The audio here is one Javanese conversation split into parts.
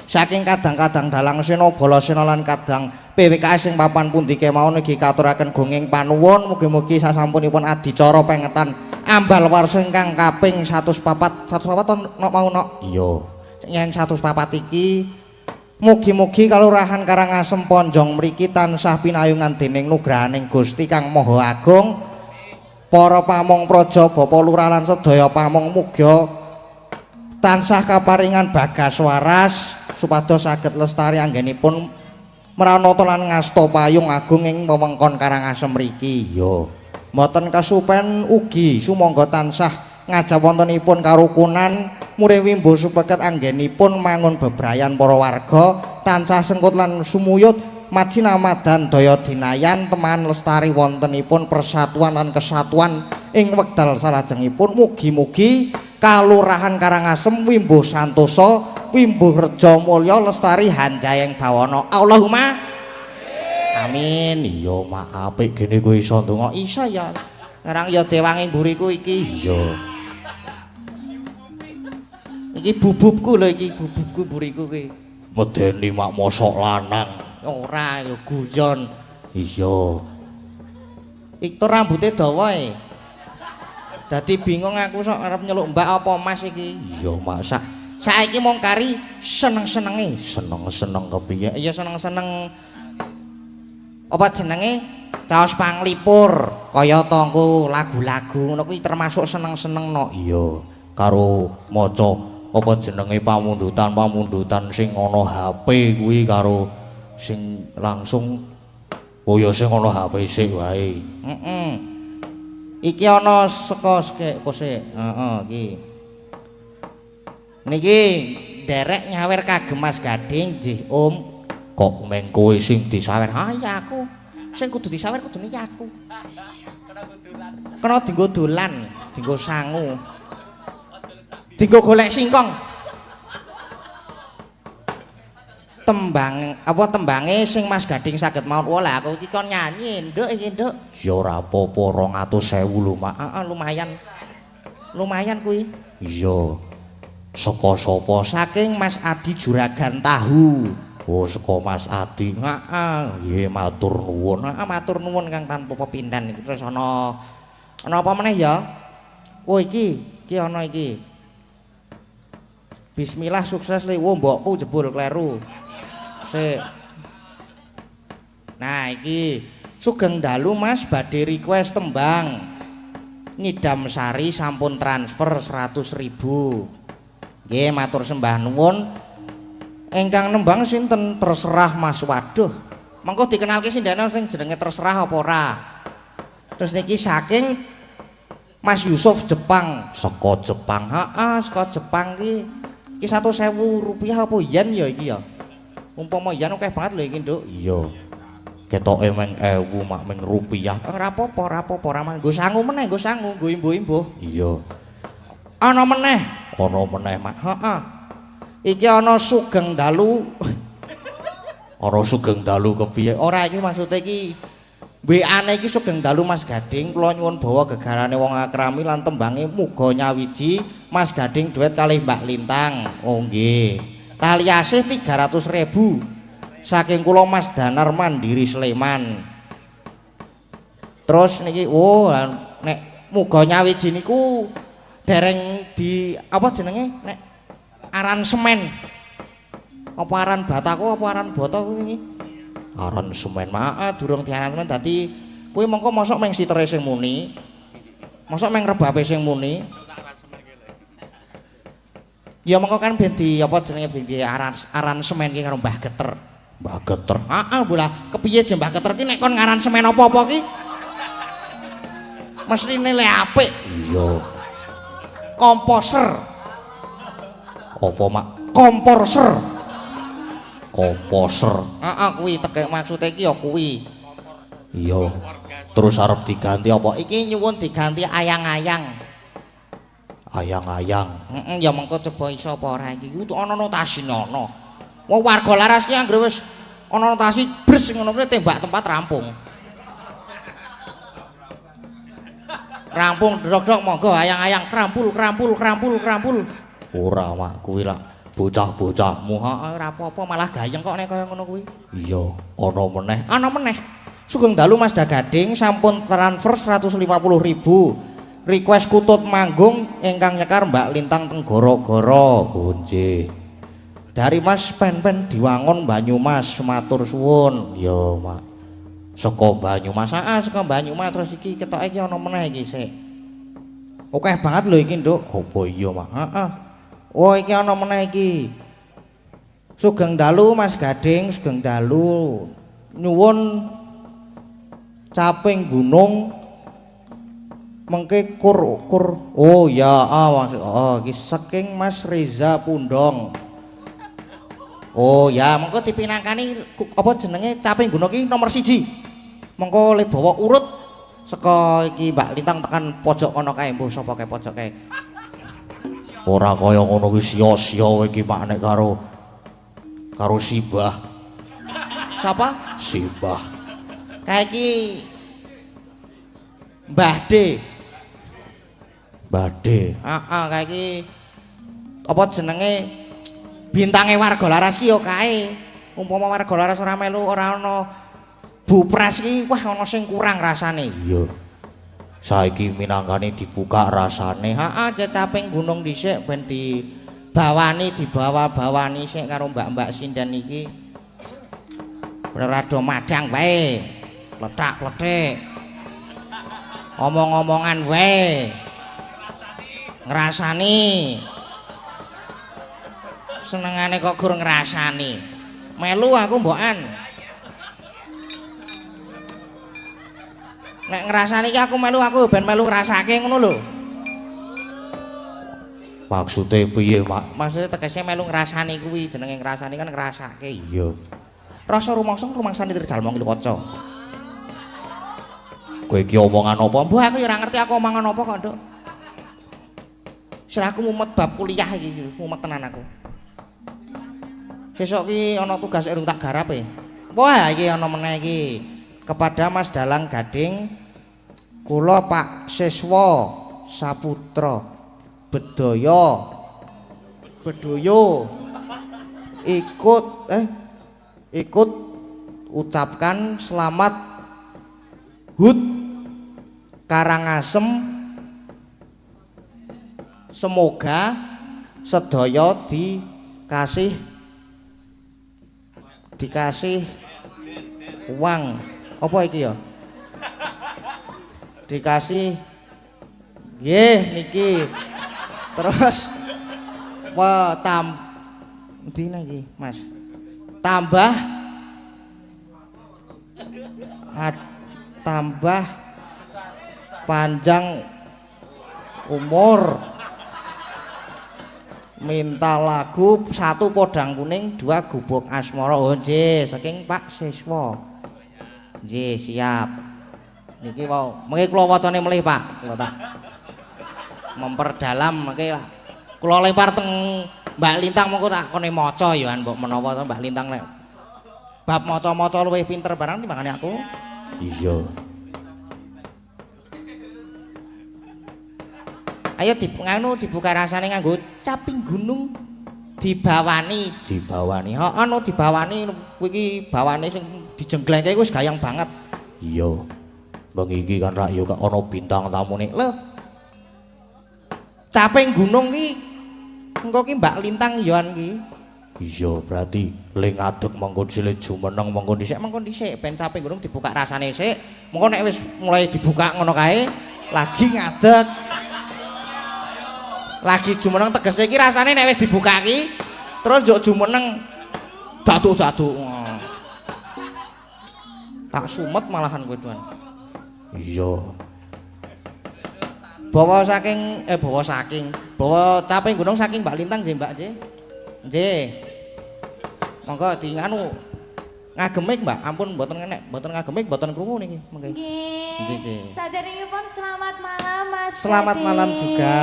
saking kadang-kadang dalang Sena Balasena lan kadang PWKS sing papan pundi kemawon ugi katuraken gunging panuwun mugi-mugi sasampunipun adicara pengetan ambal warsa ingkang kaping 104 ton mau nok iya yang 104 iki mugi-mugi kalurahan Karangasem Ponjong mriki tansah pinayungan dening nugrahaning Gusti Kang Maha Agung para pamong praja bapa lurah lan sedaya pamong muga tansah kaparingan bagas waras supados saged lestari anggenipun meranata lan ngasta payung agung ing wewengkon Karangasem mriki. Yo. Mboten kesupen ugi sumangga tansah ngajab wontenipun karukunan muring wimbo supaket anggenipun mangun bebrayan para warga tansah sengkut lan sumuyut majinamadan daya dinayan teman lestari wontenipun persatuan lan kesatuan ing wekdal salajengipun mugi-mugi Kalurahan Karangasem Wimbo Santosa Wimbo Reja Mulya lestari hanjayeng bawana Allahumma amin. Iya mak apik gene kowe iso ndonga isa ya ngarang ya dewanging mburiku iki iya iki bububku lho iki bububku mburiku ki medeni mak mosok lanang ora ya guyon iya iki rambute dawa dadi bingung aku sok arep nyeluk mbak apa mas iki iya mak saiki mong kari seneng-senenge seneng-seneng kepiye iya seneng-seneng apa jenenge caos panglipur kaya tangku lagu-lagu ngono kuwi termasuk seneng-seneng no iya karo maca apa jenenge pamundutan sing ana HP kuwi karo sing langsung oh ya sing ana HP sik wae iki ana saka kose iki niki derek nyawer kagem Mas Gading nggih Om kok meng kowe sing disawer ha ya aku sing kudu disawer kudu niki aku kena dienggo dolan dienggo sangu dienggo golek singkong tembange sing Mas Gading saged maun wala aku iki kon nyanyi nduk iki nduk ya ora apa-apa 200.000 lho Mak lumayan kuwi iya saka sapa saking Mas Adi Juragan Tahu oh saka Mas Adi nggih matur nuwun Kang tanpa pepindhan iki terus ana apa meneh ya oh iki ana iki bismillah sukses le wo mbokku jebul kleru sik nah iki sugeng dalu Mas badhe request tembang Nyidam Sari sampun transfer 100.000 nggih matur sembah nuwun ingkang nembang sinten terserah Mas waduh mengko dikenalke sindene sing jenenge terserah apa ora terus niki saking Mas Yusuf Jepang saka Jepang saka Jepang iki 100.000 rupiah apa yen ya iki ya umpama yen akeh banget lho iki Nduk iya ketoke meng 1000 mak meng rupiah ora apa-apa ora nggo sangu meneh nggo sangu nggo imbuh-imbuh iya ana meneh mak iki ana sugeng dalu kepiye ora iki maksude iki WA-ne iki sugeng dalu Mas Gading kula nyuwun bawa gegarane wong akrami lan tembange muga nyawiji Mas Gading duet kalih Mbak Lintang oh nggih tali asih 300.000 saking kula Mas Danar Mandiri Sleman terus niki oh nek muga nyawiji niku dereng di apa jenenge nek aransemen apa aran bataku apa aran bata kuwi aransemen durung diaransemen dadi kuwi mengko mosok meng sitere sing muni mosok meng rebabe sing muni ya mengko kan ben di apa jenenge ben di aransemen ki karo Mbah Geter bola kepiye je Mbah Geter ki nek kon ngaransemen apa-apa ki mestine le apik iya komposer apa mak komposer kuwi tekek maksude iki ya kuwi iya terus arep diganti apa iki nyuwun diganti ayang-ayang ya mengko coba iso apa ora iki kudu ana notasine ana wong warga laras ki anggere wis ana notasi bres ngono kuwi tembak tempat rampung dok monggo ayang-ayang krampul ora mak kuwi lak bocah-bocahmu ora apa-apa malah gayeng kok nek kaya ngono kuwi. Iya, ana meneh. Ana meneh. Sugeng dalu Mas Dagading sampun transfer 150.000. Request kutut manggung ingkang nyekar Mbak Lintang teng Goro-Goro. Oh nggih. Dari Mas Pen-Pen Diwangun Banyumas matur suwun. Ya, Mak. Saka Banyumas, saka Banyumas terus iki ketoke iki ana meneh iki sik. Oke banget lho iki, Nduk. Apa iya, Mak? Heeh. Oh, iki ana meneh iki. Sugeng dalu Mas Gading, sugeng dalu. Nyuwun caping gunung mengke kur. Oh ya, iki saking Mas Reza Pundong. Oh ya, mengko dipinangkani apa jenenge caping gunung iki nomor 1. Mengko le bawa urut saka iki Mbak Lintang tekan pojok kono kae, mbuh sapa kae pojok kae. Ora kaya ngono ki sia-sia iki Pak nek karo Sibah. Siapa? Sibah. Kae iki Mbah D. Kae iki apa jenenge bintange warga laras ki yo kae. Umpama warga laras ora melu ora ana bupres ki wah ana sing kurang rasane. Iya. Saiki minangkane dibuka rasane. Caping gunung dhisik ben dibawani dibawa-bawani sik karo mbak-mbak sinden iki. Rada madang wae. Letak-letik. Omong-omongan wae. Ngrasani. Senengane kok gur ngrasani. Melu aku mbokan. Nek ngrasani iki aku ben melu ngrasake ngono lho. Maksude piye, Mak? Maksude tegese melu ngrasani kuwi, jenenge ngrasani kan ngrasake. Iya. Rasa rumangsane dirjalma iki kaca. Kowe iki omongan apa? Mbah aku ya ora ngerti aku omongan apa kok, Nduk. Siraku mumet bab kuliah iki, mumet tenan aku. Sesuk ki ana tugas urung tak garap e. Wah, iki ana meneh iki. Kepada Mas Dalang Gading, kula Pak Siswa Saputra Bedoyo ikut ucapkan selamat HUT Karangasem. Semoga sedaya dikasih uang apa iki ya? Dikasih nggih niki. Terus ndine iki, Mas. Tambah panjang umur. Minta lagu 1 podang kuning 2 gubuk asmara. Oh nggih, saking Pak Siswa. Nggih, siap. Niki wau, mengki kula wacane melih, Pak. Kula tak memperdalam mengki kula lempar teng Mbak Lintang mengko tak kone maca ya mbok menawa to Mbak Lintang nek bab maca-maca luwih pinter barang timbangane aku. Iya. Ayo dibuka rasane nganggo caping gunung dibawani. Heeh dibawani kuwi iki bawane sing dijengglengke wis gayang banget. Iya. Bang iki kan rak yo kok ana bintang tamune. Lho. Caping gunung ki engko ki Mbak Lintang yoan ki. Iya, berarti le ngadeg mongko sile jumeneng mongko dhisik ben caping gunung dibuka rasane sik. Mongko nek wis mulai dibuka ngono kae lagi ngadeg. Lagi jumeneng tegese iki rasane nek wis dibuka ki terus njuk jumeneng datuk-datuk. Tak sumet malahan kowe tuan. Iya. Bawa caping gunung saking Mbak Lintang nggih, Mbak nggih. Nggih. Monggo di ngagemik, Mbak. Ampun mboten ngagemik, mboten krungu niki. Monggo. Nggih. Saderengipun selamat malam Mas. Selamat malam juga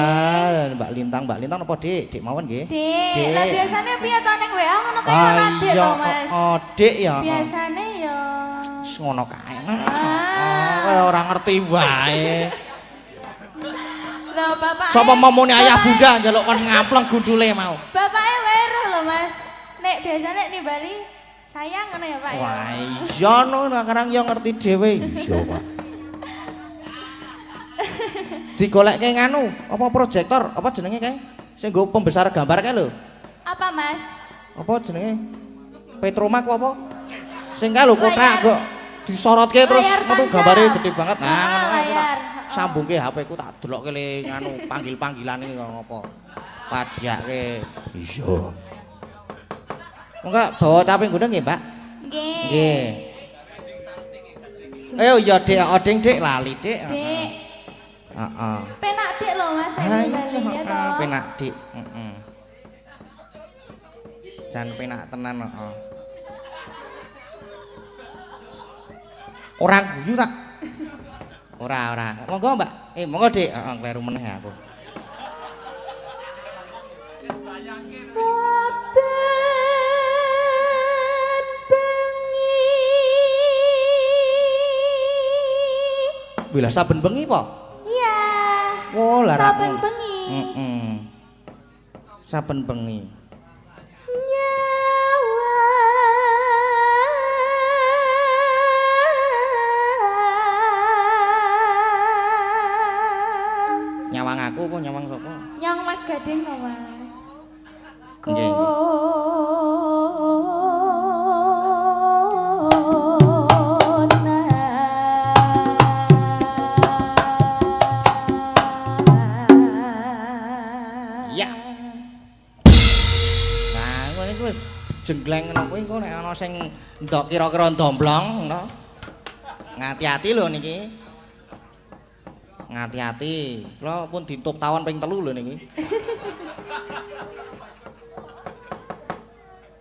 Mbak Lintang. Mbak Lintang napa, Dik? Dik mawon nggih. Dik. Lah biasane piye to ning WA ngono kae ora Dik to, Mas? Oh, Dik ya. Biasane ya ngono kae. Kowe ora ngerti wae. Lho, Bapak. Sapa momone ayah bunda njaluk kon ngampleng gundule mau. Bapake weruh lho Mas. Nek biasane nek nimbali sayang ngono ya Pak ya. Wah, iya no, sekarang yo ngerti dhewe. Iya, Pak. Digoleke nganu, apa proyektor, apa jenenge kae? Sing nggo pembesar gambar kae lho. Apa Mas? Apa jenenge? Petromak apa? Sing kae lho kotak kok disorotke terus metu gambare gede banget. Nah, ngono kae tak sambungke HP ku tak delokke le nganu panggil-panggilan iki apa. Padiake. Iya. Enggak bawa caping gundeng nggih, Mbak? Nggih. Nggih. Ayo ya Dik, odeng Dik lali Dik. Dik. Heeh. Penak Dik lho Mas. Iya, penak Dik. Heeh. Jan penak tenan heeh. Ora guyu tak? Ora. Monggo, Mbak. Monggo Dik. Heeh, kleru meneh aku. Bila saben bengi po? Iya. Oh, larak. Saben bengi. Saben bengi. Nyawang aku apa nyawang sapa? Nyang Mas Gading kok Mas. Nggih. Ya. Nah, ngene iku jenggleng ngono kuwi engko nek ana sing ndok kira-kira ndomblong, ngono. Ngati-ati lho niki. Ngati-ati. Kula pun ditutup tawon ping 3 lho niki.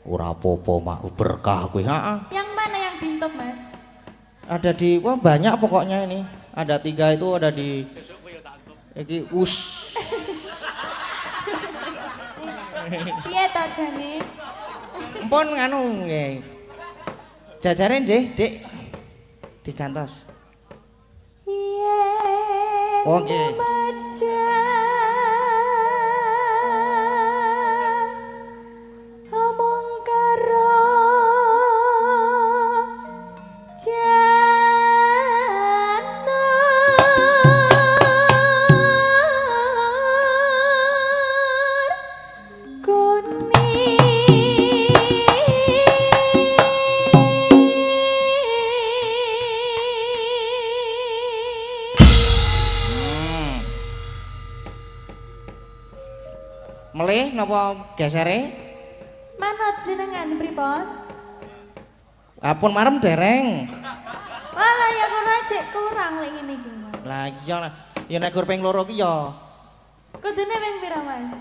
Ora apa-apa mak berkah kuwi, heeh. Yang mana yang dintup Mas? Ada di wah banyak pokoknya ini. Ada 3 itu ada di iki Piye ta jane? Empun nganu nggih. Jajare nggih, Dik. Digantos. Oh nggih. Melih napa gesere? Manut jenengan pripun? Apun marem dereng. Walah ya kok cek kurang lek ngene iki Mas. Lah iya lah. Ya nek gur ping 2 ki ya Kudune ping pira Mas?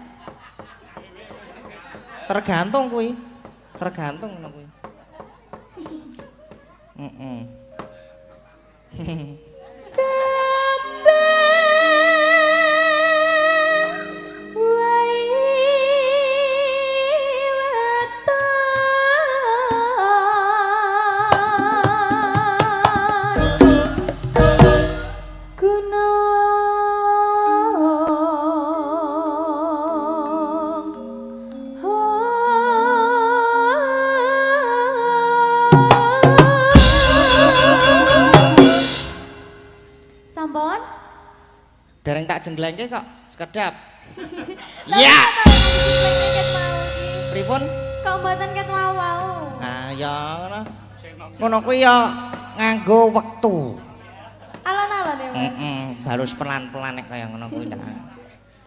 tergantung kuwi. Tergantung ngono kuwi. Sampun? Dereng tak jengglengke kok sekedap. Lah, Iya. ket mau iki. Pripun? Kok mboten ket wau-wau? Ah ya ngono. Ngono kuwi ya nganggo wektu. Alon-alon ya Mas. Balus pelan-pelan nek kaya ngono kuwi ndak.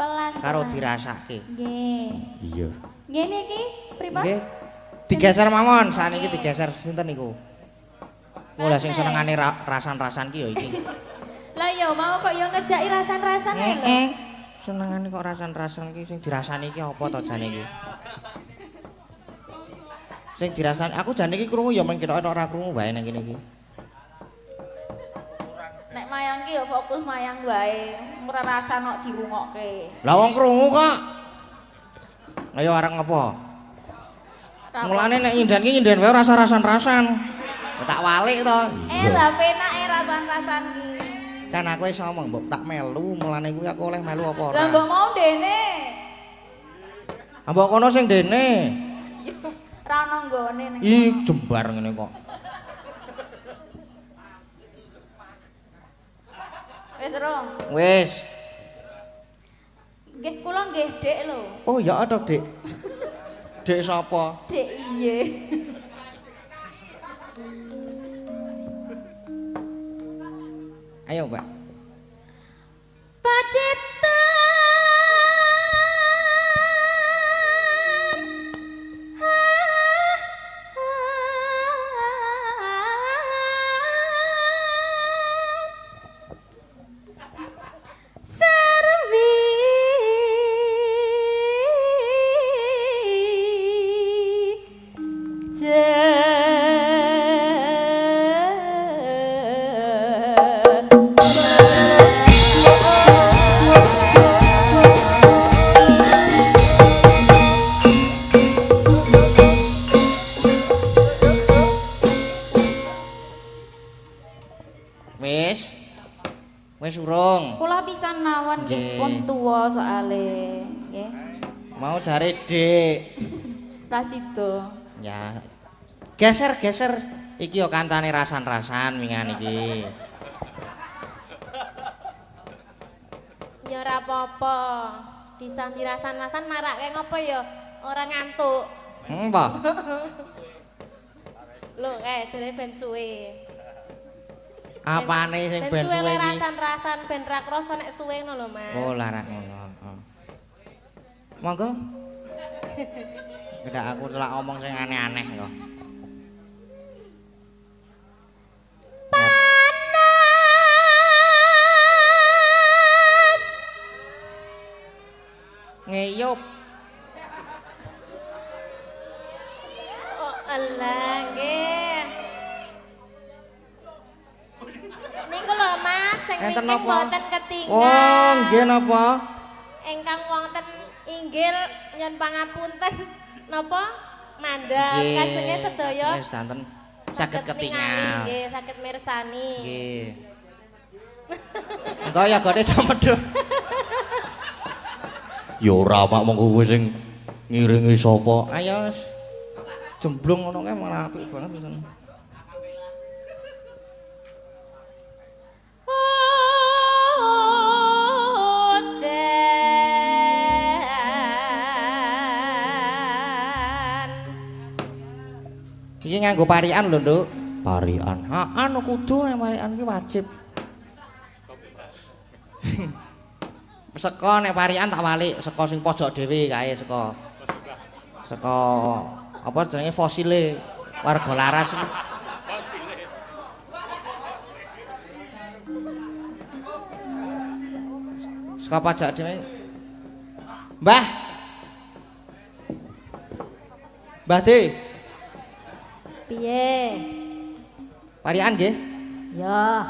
Pelan. Karo dirasake. Nggih. Iya. Ngene iki pripun? Nggih. Digeser mawon, saniki digeser sinten niku? Mulai sing senengane rasan-rasan ki ya iki. Lah ya mau kok ya ngejaki rasan-rasan ae lho. Senengane kok rasan-rasan ki sing dirasani ki apa to jane iki? Sing dirasani aku jane iki krungu ya mung ketok ora krungu wae nang kene iki. Nek mayang ki ya fokus mayang wae. Ora rasan kok dirungokke. Lah wong krungu kok. Ayo arek ngopo? Mulane nek nyinden ki nyinden wae rasa rasan-rasan. Tak walik to. Lah penake rasan-rasan ki. Kan aku wis ngomong mbok tak melu mulane kuwi aku oleh melu apa ora. Lah mbok mau dene. Mbok kono sing dene. Ra ono nggone ning. Ih, jembar ngene kok. Wis rong. Wis. Nggih kula nggih Dik lho. Oh, ya ada, Dik. Dik sapa? Dik iye. Ayo, Mbak. Wis urung. Kula pisan mawon nggih pun tuwa soale, nggih. Mau jare Dik. Rasido. Ya. Geser. Iki yo kancane rasan-rasan wingan iki. Ya ora apa-apa. Disambi rasan-rasan marake ngopo ya? Ora ngantuk. Apa? Lho, jare ben suwe. Apane sing ben suwe iki? Rasan-rasan ben ra krasa nek suwe ngono lho, Mas. Oh, larak ngono. Monggo. Tidak aku celak ngomong sing aneh-aneh kok. Panas. Ngeyup. Oh, alah nggih. Niku lho Mas, sing Enten mriki napa? mboten ketinggal. Oh, nggih napa? Ingkang wonten inggil nyun pangapunten napa? Mandhap kajenge sedaya. Wis danten saged ketingal. Nggih, saged mirsani. Nggih. Engko ya gone cemedhut. Ya ora mak mongko kowe sing ngiringi sapa? Ayo wis. Jemblung ngono kae malah apik banget pisan. Iki nganggo parian lho, Nduk. Parian. Haan kudu nek parian iki wajib. Seko nek parian tak walik, seko sing pojok dhewe kae seko. Seko apa jenenge fosile warga laras iki. Seko pojok dhewe. Mbah. Mbah De. Piye? Parian nggih? Ya.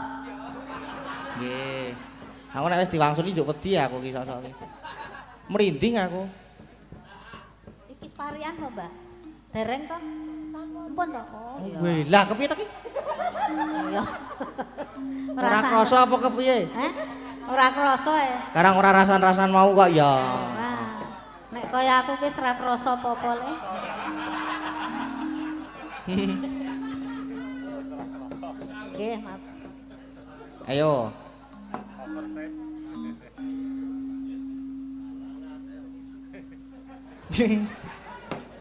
Nggih. Aku nek wis diwangsuli njuk wedi aku ki sok-sok ki. Merinding aku. Iki parian kok, Mbak? Dereng to? Ampun to. Oh, ya. Weh, lah kepiye to ki? Ya. Ora krasa apa kepiye? Hah? Ora krasa ya. Karang ora rasan-rasan mau kok ya. Ora. Nek kaya aku ki ora krasa apa-apa le. Nggih, maaf. Ayo.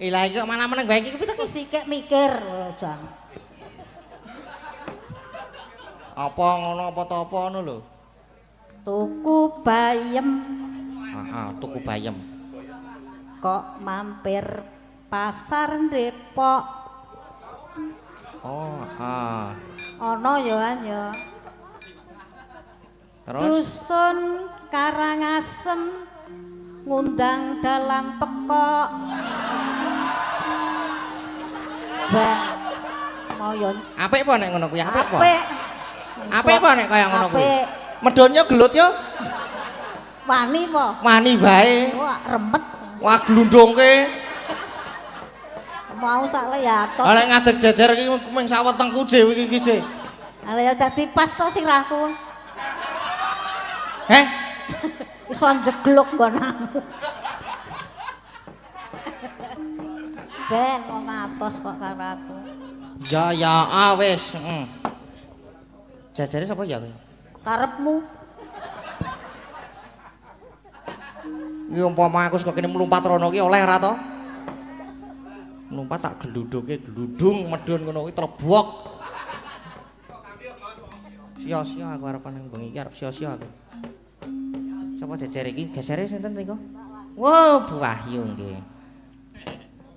Ilah iki kok malah meneng bae iki kepiye to? Sikik mikir, oh, Jang. Apa ngono apa to apa ngono lho. Tuku bayem Heeh, tuku bayem. kok mampir pasar Depok. Oh, heeh. Ana ya kan ya. Terus Dusun Karangasem ngundang dalang pekok. Bah, mau yon. apik apa nek ngono kuwi? Apik apa? Apik. Apik apa nek kaya ngono kuwi? Apik. Medonnya gelut yo. Wani po. Wani bae. Wah, remet. Wah glundungke. Mau sak leyatot. Lah nek ngadeg jejer iki mung sawetengku dhewe iki jek. Ala ya dadi pas to sirahku. Heh? Iso jegluk nggon aku. ben wong atos kok karo aku. Ya wis, heeh. Jajare sapa ya kowe? Karepmu. Iki umpama aku saka kene mlumpat rono ki oleh ra to? Mlumpat tak gludhuke gludung medhun ngono kuwi trebok. Sia-sia aku arep nang bengi iki arep sia-sia aku. Sapa jajare iki? Gesere sinten mriko? Wow, Bu Wahyu nggih.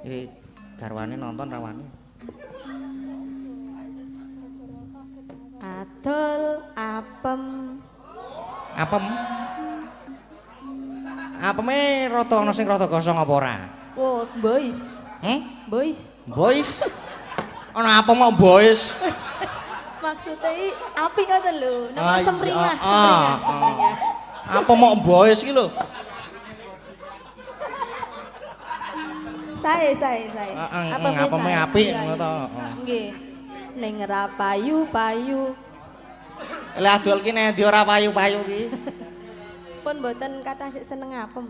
Iki garwane nonton rawane. Adol apem. Apem? Apeme rada ana sing rada gosong apa ora? Oh, boys. Boys. Boys? Ana apa mau boys? Maksudnya api ngoten lho, nama Ah, semringah, iya, semringah. Apa mau boys ki lho? Saya. Apeme apik ngono to. Nggih. Ning ra payu-payu. Lek adol ki nek ndi ora payu-payu ki. Pun mboten kathah sik seneng apem.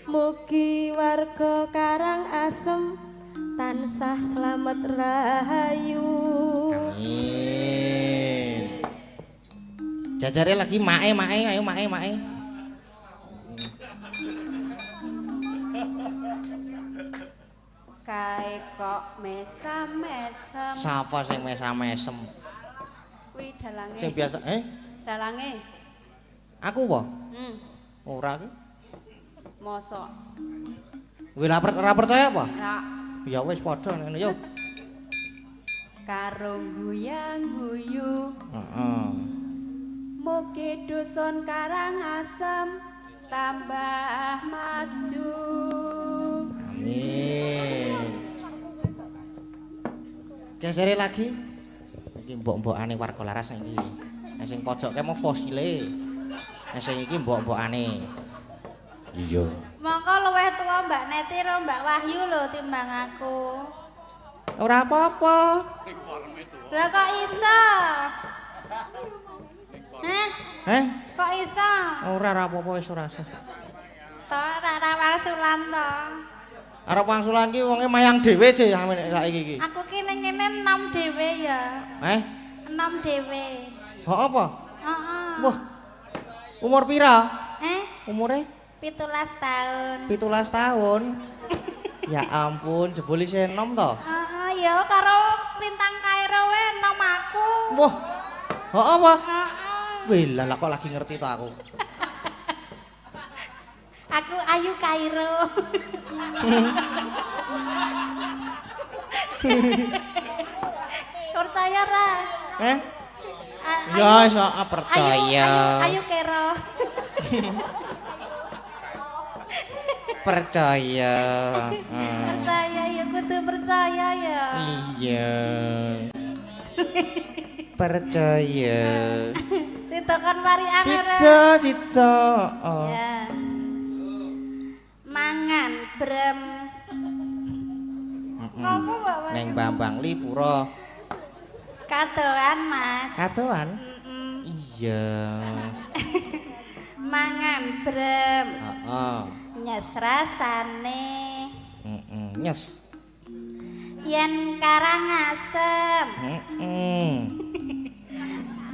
Mugi warga Karang Asem tansah slamet rahayu. Amin. Jajare lagi mae, ayo mae. Kae kok mesam-mesem. Sapa sing mesam-mesem? Kuwi dalange. Sing biasa, Dalange. Aku apa? Ora ki. Mosok. Kowe ora percaya apa? Ra Ya wis padha ngene yo. karo guyang-guyu. Heeh. Mugi dusun Karang Asem tambah maju. Amin. Gesere lagi. Iki mbok-mbokane warga laras iki. Nek sing pojoke mau fosile. Nek sing iki mbok-mbokane. Iya. Mongko luwih tuwa Mbak Neti karo Mbak Wahyu lho timbang aku. Ora apa-apa. Lah kok iso? Kok iso? Ora apa-apa wis ora usah. To ora wangsulan to. Arep wangsulan ki wonge mayang dhewe je saiki iki. Aku ki ning kene 6 dhewe ya. 6 dhewe. Hok apa? Heeh. Wah. Umur pira? Umure 17 tahun. 17 tahun. Ya ampun, jebul isih enom to? Heeh, ya karo Lintang Kairo we enom aku. Wah. Hok apa? Heeh. Wih, lah kok lagi ngerti to aku. Aku Ayu Kairo. Percaya ra? Ya iso percaya. Ayu Kero. Percaya. Percaya ya kudu percaya ya. Iya. Percaya. Sito kan warian Sito. Oh. Ya. Mangan brem. Ngopo Mbak? Neng Bambang Lipuro. Kadoan Mas. Kadoan? Iya. Mangan brem. Heeh. Nyes rasane. Nyes. Yen Karang Asem.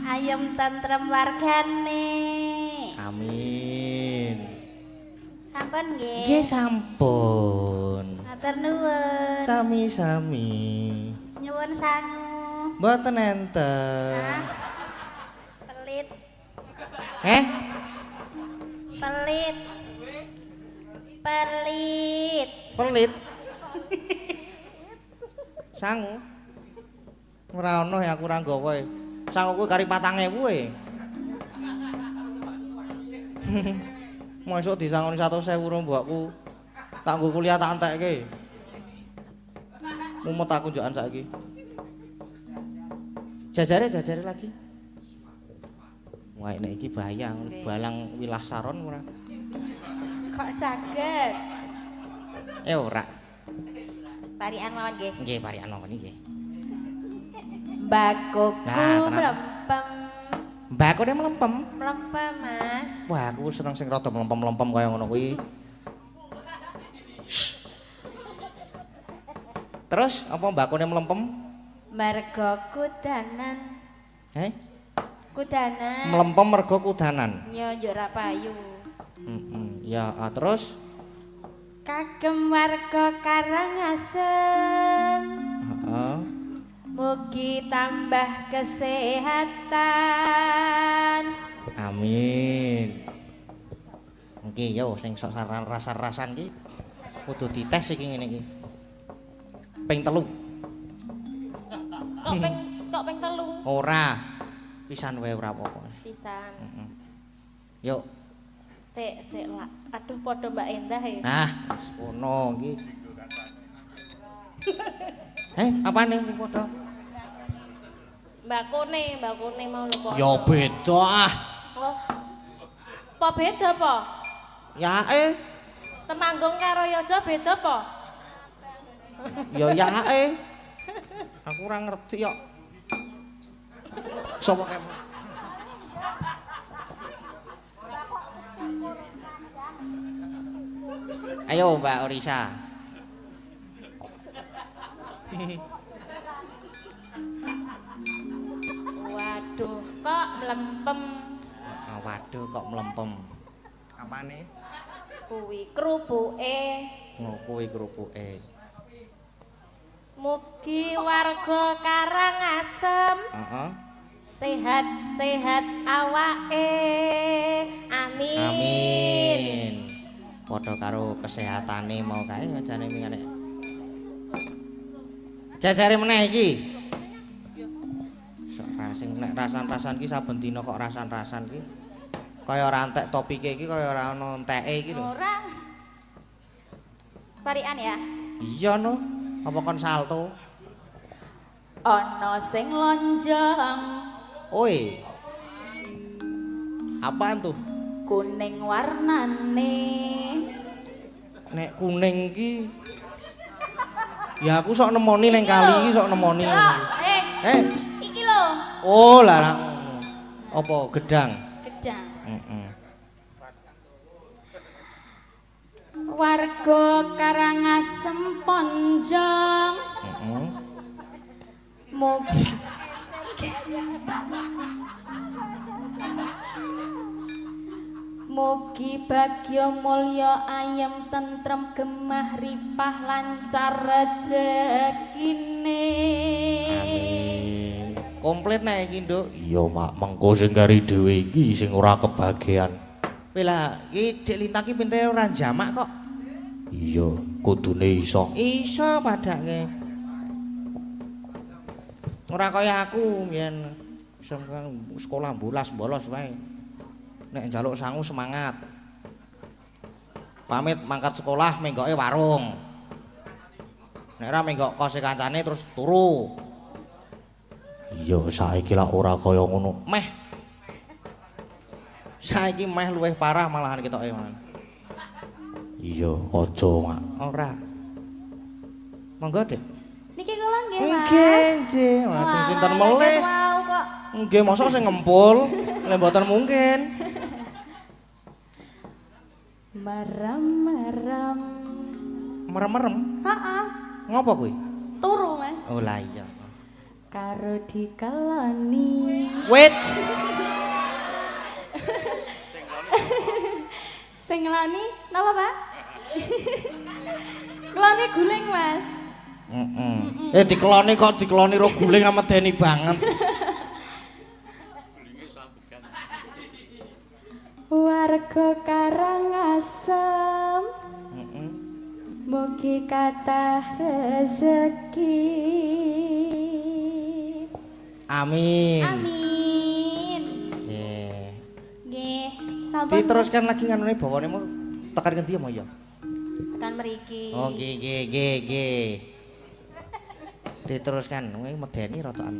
Ayem tentrem wargane. Amin. Sampun nggih. Nggih sampun. Matur nuwun. Sami-sami. Nyuwun sangu. Mboten enten. Pelit. Pelit. Pelit. Pelit. Sangu. Ora ono ya aku ora nggawa e. Sangu kuwi kari 4.000 e. Mosok disangoni 100.000 mbokku. Tak nggo kuliah tak entekke. Mumet aku njokan saiki. Jajare lagi. Wah, nek iki bahaya, balang wilah saron ora. Kok saged? Ora. Parian mawon nggih. Nggih, parian mawon nggih. Bakuku Nah, tenan. mlempem. Mbakune mlempem. Mlempem, Mas. Wah, aku seneng sing rada mlempem-mlempem kaya ngono kuwi. Terus apa mbakune mlempem? Mergo kudanan. Kudanan. Mlempem mergo kudanan. Yo yo ora payu. Ya, terus Kagem warga Karangasem. heeh. Mugi tambah kesehatan. Amin. Nggih yo sing sok rasan-rasan iki kudu dites iki ngene iki. Ping 3. Kok ping 3? Ora. Pisan wae ora apa-apa. Pisan. Yuk. Sik lah. Aduh padha Mbak Endah ya. Nah, wis ngono iki. Apane sing padha? Mbak Kone mau lho kok. Ya beda ah. Oh. Apa beda apa? Ya Temanggung karo Yojo beda apa? Ya Aku ora ngerti kok. Sopo kae? Ayo Mbak Orisa. Waduh, kok mlempem. Waduh kok mlempem. Apane? Kuwi krupuke. Kuwi krupuke. Mugi warga Karangasem. Heeh. Sehat-sehat awake. Amin. Amin. Padha karo kesehatane mau kae jane mingane. Jajare meneh iki. Sing nek rasan-rasan ki saben dina kok rasan-rasan ki. Kaya ora entek topike iki kaya ora ono enteke iki lho. Ora. Parian ya. Iya no. Apa kon salto? Ana sing lonjong. Oi. Apaan tuh? Kuning warnane. Nek kuning ki ya aku sok nemoni ning kali iki sok nemoni. Iki lho. Oh, larang. Apa gedang? Gedang. Heeh. Warga Karangasem Ponjong. Heeh. Mugi bagya mulya ayem tentrem gemah ripah lancar rezekine. Amin. Komplit nek iki, Nduk. Iya, Mak. Mengko sing kari dhewe iki sing ora kebagian. Kowe lah, iki Dik Lintang ki pintene ora jamak kok. Iya, kudune iso. Iso padake. Ora kaya aku mbiyen sekolah bolos wae. Nek njaluk sangu semangat. Pamit mangkat sekolah menggoke warung. Nek ora menggok kose kancane terus turu. Iya, saiki lak ora kaya ngono. Meh. Saiki meh luwih parah malahan ketoke man. Iya, aja, Mak. Ora. Monggo, Dik. Niki kula nggih, Mas. Nggih, lajeng sinten melih. Wow kok. Nggih, mosok sing ngempul, lek mboten mungkin. Merem-merem. Merem-merem. Heeh. Ngopo kuwi? Turu, Mas. Oh lah iya. Karo dikeloni. Wait. Sing ngeloni napa, Pak? Keloni guling, Mas. Dikeloni kok dikeloni ro guling medeni banget. Warga Karangasem. Mugi kathah rezeki. Amin. Amin. Nggih. Nggih, sampun. Diteruskan lagi nganune bawane mau tekan ngendi mau ya? Tekan mriki. Oh, nggih. Diteruskan, kowe medeni rotokan.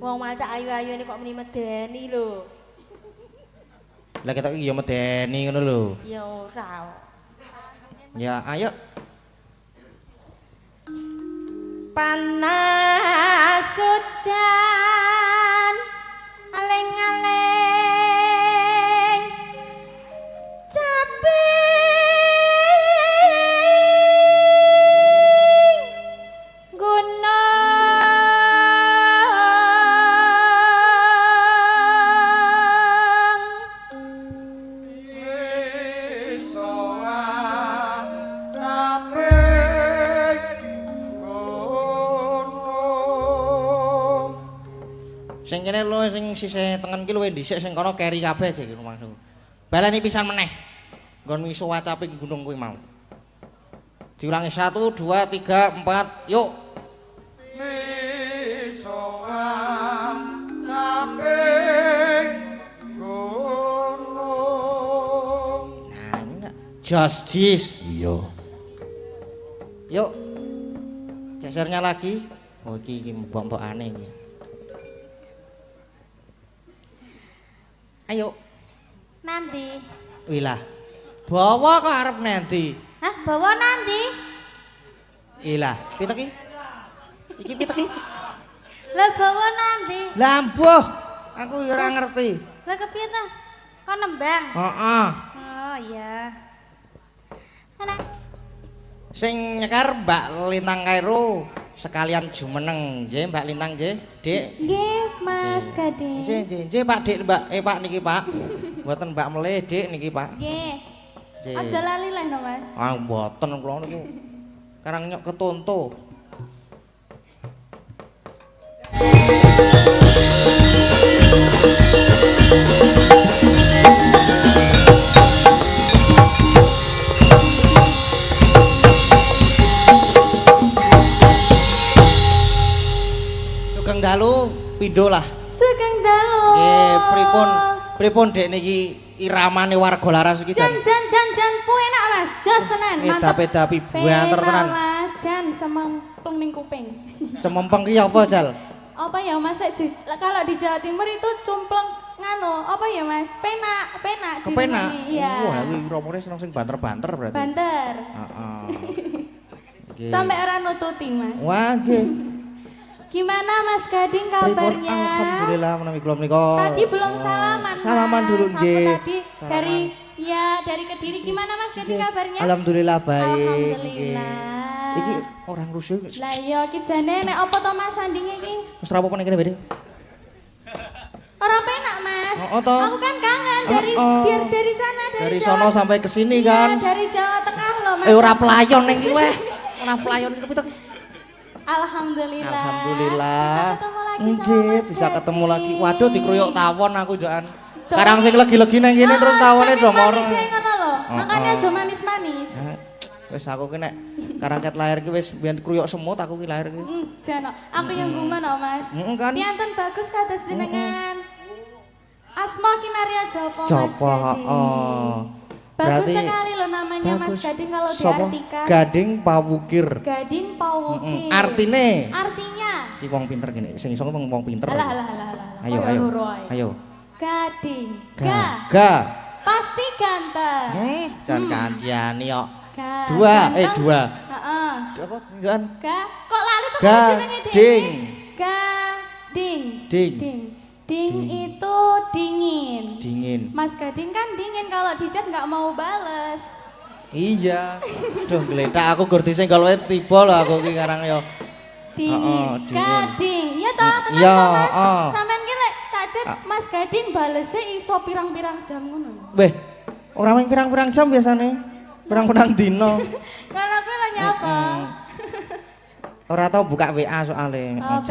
Wong macak ayu-ayu ini kok muni medeni lho. Lah ketok iki ya medeni ngono lho. Ya ora. Ya, ayo. Panas sudan aleng-aleng cabe Sing kene lho sing sisih tengen ki luwih dhisik sing kono keri kabeh sik maksud. Baleni pisan meneh. Nggon miso wacaping gunung kuwi mau. Diulangi 1 2 3 4 yuk. Miso wacaping gunung. Nah, justice. Iya. Yuk. Gesernya lagi. Oh iki mbok-mbokane iki. Ayo. Nanti. Wilah. Bawa kok arep nanti. Hah, bawa nanti? Ilah, pitek iki? Iki pitek iki? Lah bawa nanti. Lah mbuh, aku ora ngerti. Lah kepiye ta? Kok nembang? Heeh. Oh iya. Ana. Sing nyekar Mbak Lintang Kairo sekalian jumeneng nggih Mbak Lintang nggih, Dik. Nggih, Mas Gading. Nggih, Pak Dik, Mbak. Pak niki, Pak. Mboten Mbak Melih, Dik niki, Pak. Nggih. Nggih. Aja lali lah no, Mas. Ah, mboten kula niku. Karang nyok ketonto. Sugeng dalu pindho lah. Sugeng dalu. Nggih, pripun Dek niki iramane warga laras iki Jan pu enak Mas. Jos tenan, mantep. Edap-edapi buanter tenan. Mas, jan cemplung ning kuping. Cemempeng ki apa, Jal? Apa ya Mas? Kalau di Jawa Timur itu cumpleng ngano, apa ya Mas? Penak Kepenak. dinamani, iya. Wah, kuwi romone seneng sing banter-banter berarti. Banter. Heeh. Nggih. Sampai ora nututi Mas. Wah, nggih. Gimana Mas Gading Pripun? kabarnya? Alhamdulillah menawi kula menika. Tadi belum salaman. Salaman Mas. dulu Aku nggih. Tadi dari Kediri gimana Mas Gading Nggih. kabarnya? Alhamdulillah baik. Alhamdulillah. Nggih. Iki orang rusuh. Lah iya iki jane nek apa to Mas sandinge iki? Wis rapopo nek kene Bede? Ora penak Mas. Oh, toh. Aku kan kangen dari sana Dari Jawa. sono sampai ke sini Iya, kan. dari Jawa Tengah loh Mas. Ora pelayon ning iki weh. Ora pelayon iki pitek. Alhamdulillah. Alhamdulillah. Bisa ketemu lagi sama Nggih, Mas bisa ketemu Gading. lagi. Waduh dikruyuk tawon aku jokan. Tuh. Karang sing legi-legi nang kene terus tawone do moro. Manis ngono lho. Makanya aja manis-manis. Wis aku ki nek karang ket lahir ki wis biyen kruyuk semut aku ki lahir ki. Jano, aku yang guman oh Mas. Kan. Pianten bagus kados jenengan. Asma Kinaria Joko Mas Copo, Gading. heeh. Bagus Berarti sekali loh namanya Mas Gading kalau Sopo? diartikan. Gading Pawukir. Gading Pawukir. Artine Artinya. ki wong pinter gini, sing iso wong pinter. Alah. Ayo, Koyo ayo. loro ae. Ayo. Gading. Ga. Pasti ganteng. Jan kandiani kok. Ganteng. Dua. Heeh. Apa tunjukan? Kok lali tuh jenenge Gading. Gading. Ding. Ding itu dingin. Dingin. Mas Gading kan dingin kalau di chat nggak mau bales. Iya. Duh gletak aku gur disenggol wae tiba lho aku ki karang yo. Dingin. dingin. Gading. Iya toh, tenang Iya, toh, Mas. heeh. Sampean ki lek tak chat Mas Gading balesnya iso pirang-pirang jam ngono. Weh, ora main pirang-pirang jam biasane. Pirang-pirang dino. Kalau aku lah nyapa. Ora tau buka WA soalnya. Oh,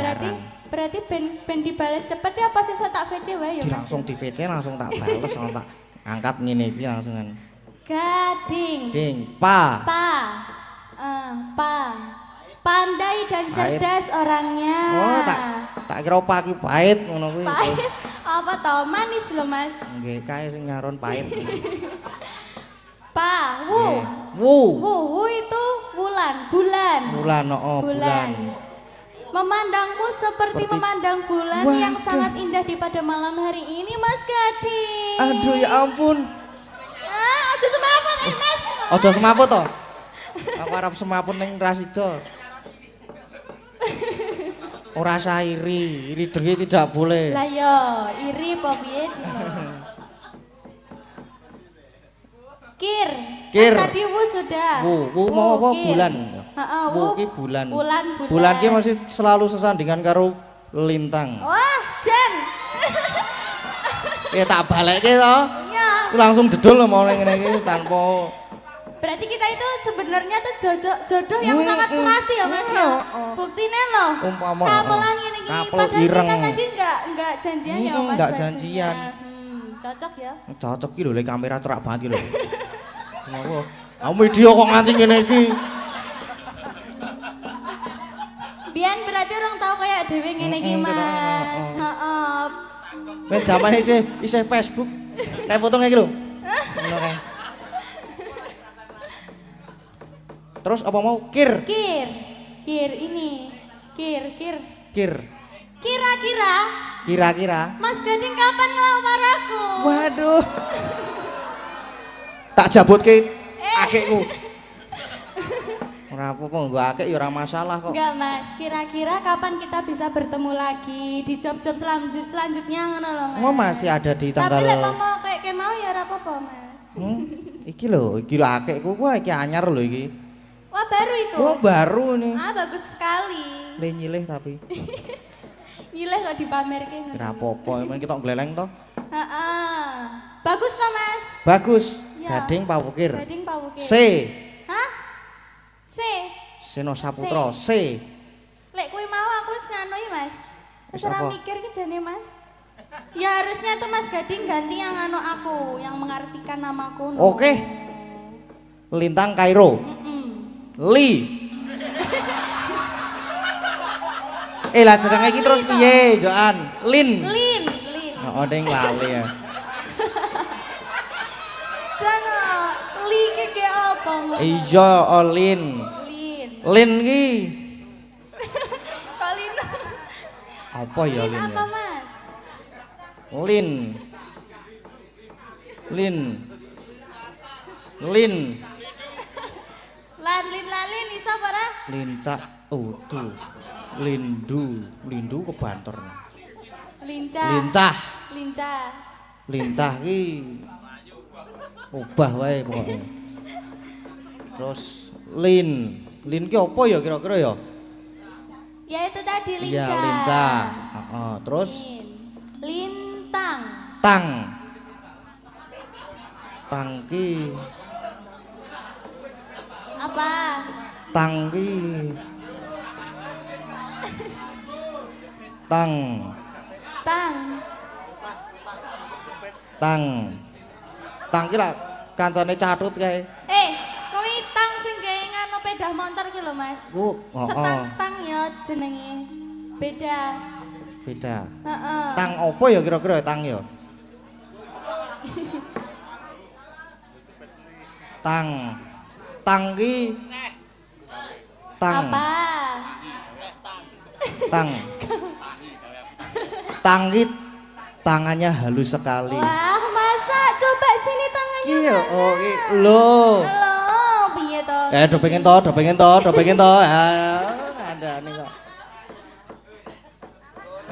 berarti ben dibales cepet ya apa sih tak VC wae ya. Di Mas? langsung di VC langsung tak bales langsung tak angkat ngene iki langsungan. Gading. Ding, pa. Pa. Pandai dan cerdas orangnya. Oh, tak kira pa ki pahit ngono kuwi. Pahit. Apa toh manis loh Mas. Nggih, kae sing nyaron pahit. Pa, wu itu bulan. Bulan, oh bulan. Memandangmu seperti memandang bulan yang Waduh. sangat indah di pada malam hari ini Mas Gading. Aduh ya ampun. Aja semaput Mas. Aja semaput to. Aku arep semaput ning Rasido. Ora sah iri dengki tidak boleh. Lah yo, iri apa piye? Kir. Kir. Kan tadi wu sudah. Wu mau apa kir. bulan. Heeh, Wu ki bulan. Bulan. Bulan ki masih selalu sesandingan karo lintang. Wah, Jen. Ya tak balekke to. Ya. Aku langsung jedul lho mau ngene iki tanpa Berarti kita itu sebenarnya tuh jodoh yang sangat serasi ya Mas ya. Buktine loh. Umpama, Kapelan ngene iki. Kapel Padahal ireng. kita tadi enggak janjian ya Mas. Enggak bajunya. janjian. Cocok ya. Cocok iki lho le kamera cerak banget iki lho. Ngopo? Aku video kok nganti ngene iki. Biyen berarti orang tahu kayak dhewe ngene iki Mas. Heeh. Men zamane isih Facebook. Nek foto ngene iki lho. Ngono kae. Terus apa mau kir? Kir ini. Kir. Kir. Kira-kira Mas Gading kapan ngelamar aku? Waduh. Tak jabutke akekku. Ora apa-apa nggo akek ya ora masalah kok. Enggak Mas, kira-kira kapan kita bisa bertemu lagi di job-job selanjutnya ngono lho Mas. Oh, masih ada di tanggal. Tapi lek mau kayak mau ya ora apa-apa Mas. Iki lho akekku ku iki anyar lho iki. Wah baru itu? Oh baru nih. Ah bagus sekali. Le nyilih tapi. Nyilih kok dipamerke. Ora apa-apa, emang kita gleleng toh. Heeh. Bagus toh Mas? Bagus. Ya. Gading Pawukir. Gading Pawukir. C. Hah? C. Seno Saputra. C. Lek kuwi mau aku wis nganu ya Mas. Wis Wis ora apa? mikir ki jane Mas. Ya harusnya tuh Mas Gading ganti yang anu aku, yang mengartikan namaku. No. Oke. Lintang Kairo. Li. Lah jenenge iki terus piye, Joan? Lin. Oh, ding lali ya. Jana, li ki ke apa? Iya, Lin. Lin ki. Kok Lin? Apa ya Lin Lin? apa Mas? Lin. Lin iso apa ora? Lincak udu. Lindu ke Banter. Lincah. Lincah ki obah wae pokoke. Terus lin ki apa ya kira-kira ya? Ya itu tadi lincah. Iya, lincah. Heeh, terus Lintang. Tang ki Apa? Tang ki lah kancane Catut kae. Kuwi tang sing gawe ngano pedah motor ki lho Mas. Stang ya jenenge. Beda. Heeh. Tang apa ya kira-kira tang ya? Tang ki Apa? Tang ki tangannya halus sekali. Wah, masa coba sini tangannya. Iya, mana? oh lho. Halo, piye to? Do pengen to. Ada nih kok.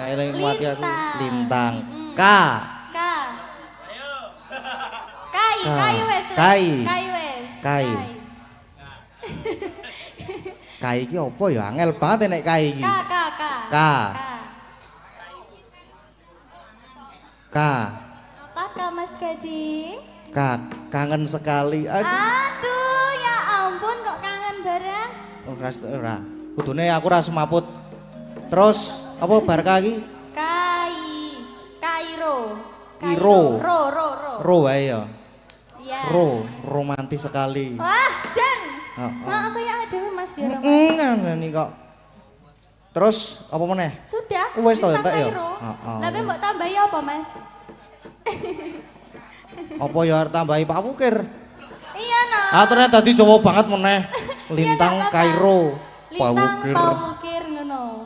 Eling mati aku lintang. K. Kai wes. Kai. Kai iki apa ya? Angel banget nek kai iki. K. Apakah Mas Gading? Kangen sekali. Aduh, ya ampun kok kangen bareng. Oh, ora. Kudune aku ora semaput. Terus apa bar iki? Kairo. Ro wae ya. Iya. Romantis sekali. Wah, Jan. Nah, aku ya ada Mas ya. Ngene kok. Terus apa meneh? Sudah. Wes to entek ya. Lah mbok tambahi apa, Mas? Apa ya arep tambahi Pak Wukir? Iya, no. Ternyata dadi Jawa banget meneh. Lintang Kairo. Pak Wukir ngono.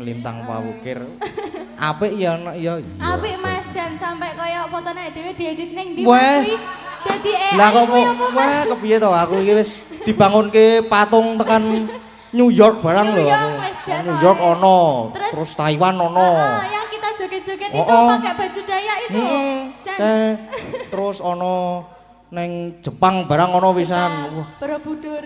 Lintang Pak Wukir. Apik ya anak ya. Apik Mas Jan sampai koyo fotone dhewe diedit ning ndi Wah. kuwi. Dadi Lah kok wah kepiye to aku iki wis dibangunke patung tekan New York barang lho aku. New York ono, terus Taiwan ono. Yang kita joget-joget itu pakai baju Dayak itu. Terus ono neng Jepang barang ono pisan. Wah, Borobudur.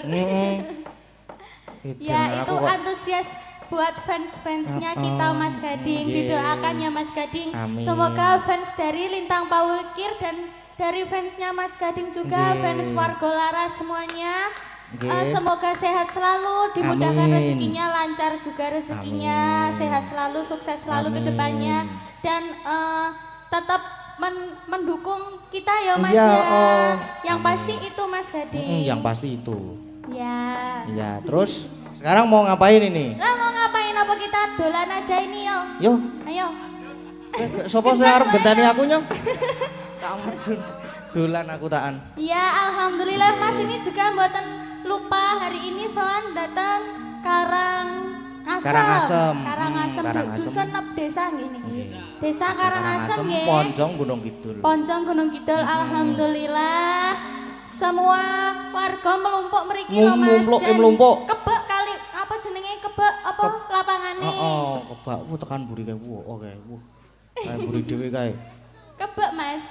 Ya itu antusias buat fans-fansnya kita Mas Gading. Didoakan ya Mas Gading. Semoga fans dari Lintang Pawukir dan dari fansnya Mas Gading juga, fans Warga Laras semuanya Nggih. Semoga sehat selalu, dimudahkan Amin. rezekinya, lancar juga rezekinya, Amin. sehat selalu, sukses selalu ke Amin. depannya dan tetap mendukung kita ya Mas Iya, ya. Yang Amin. pasti itu Mas Gading. Yang pasti itu. Ya. Iya, terus sekarang mau ngapain ini? Lah mau ngapain apa kita dolan aja ini yo. Yo, Ayo. sopo sing arep genteni aku nyong? Tak medun. Dolan aku taan. Ya alhamdulillah Mas ini juga mboten lupa hari ini soan datang Karangasem. Karangasem. Karangasem. Karangasem. Dusun nep desa ngene iki. Nggih. Desa Karangasem nggih. Ponjong Gunung Kidul. Poncong Gunung Kidul alhamdulillah. Semua warga melumpuk mriki lho Mas. Mlumpuk, Jan mlumpuk. Kebek kali apa jenenge kebek apa lapangane? Kebakku tekan buri kae. Oke. Kae buri dhewe kae. Kebek Mas.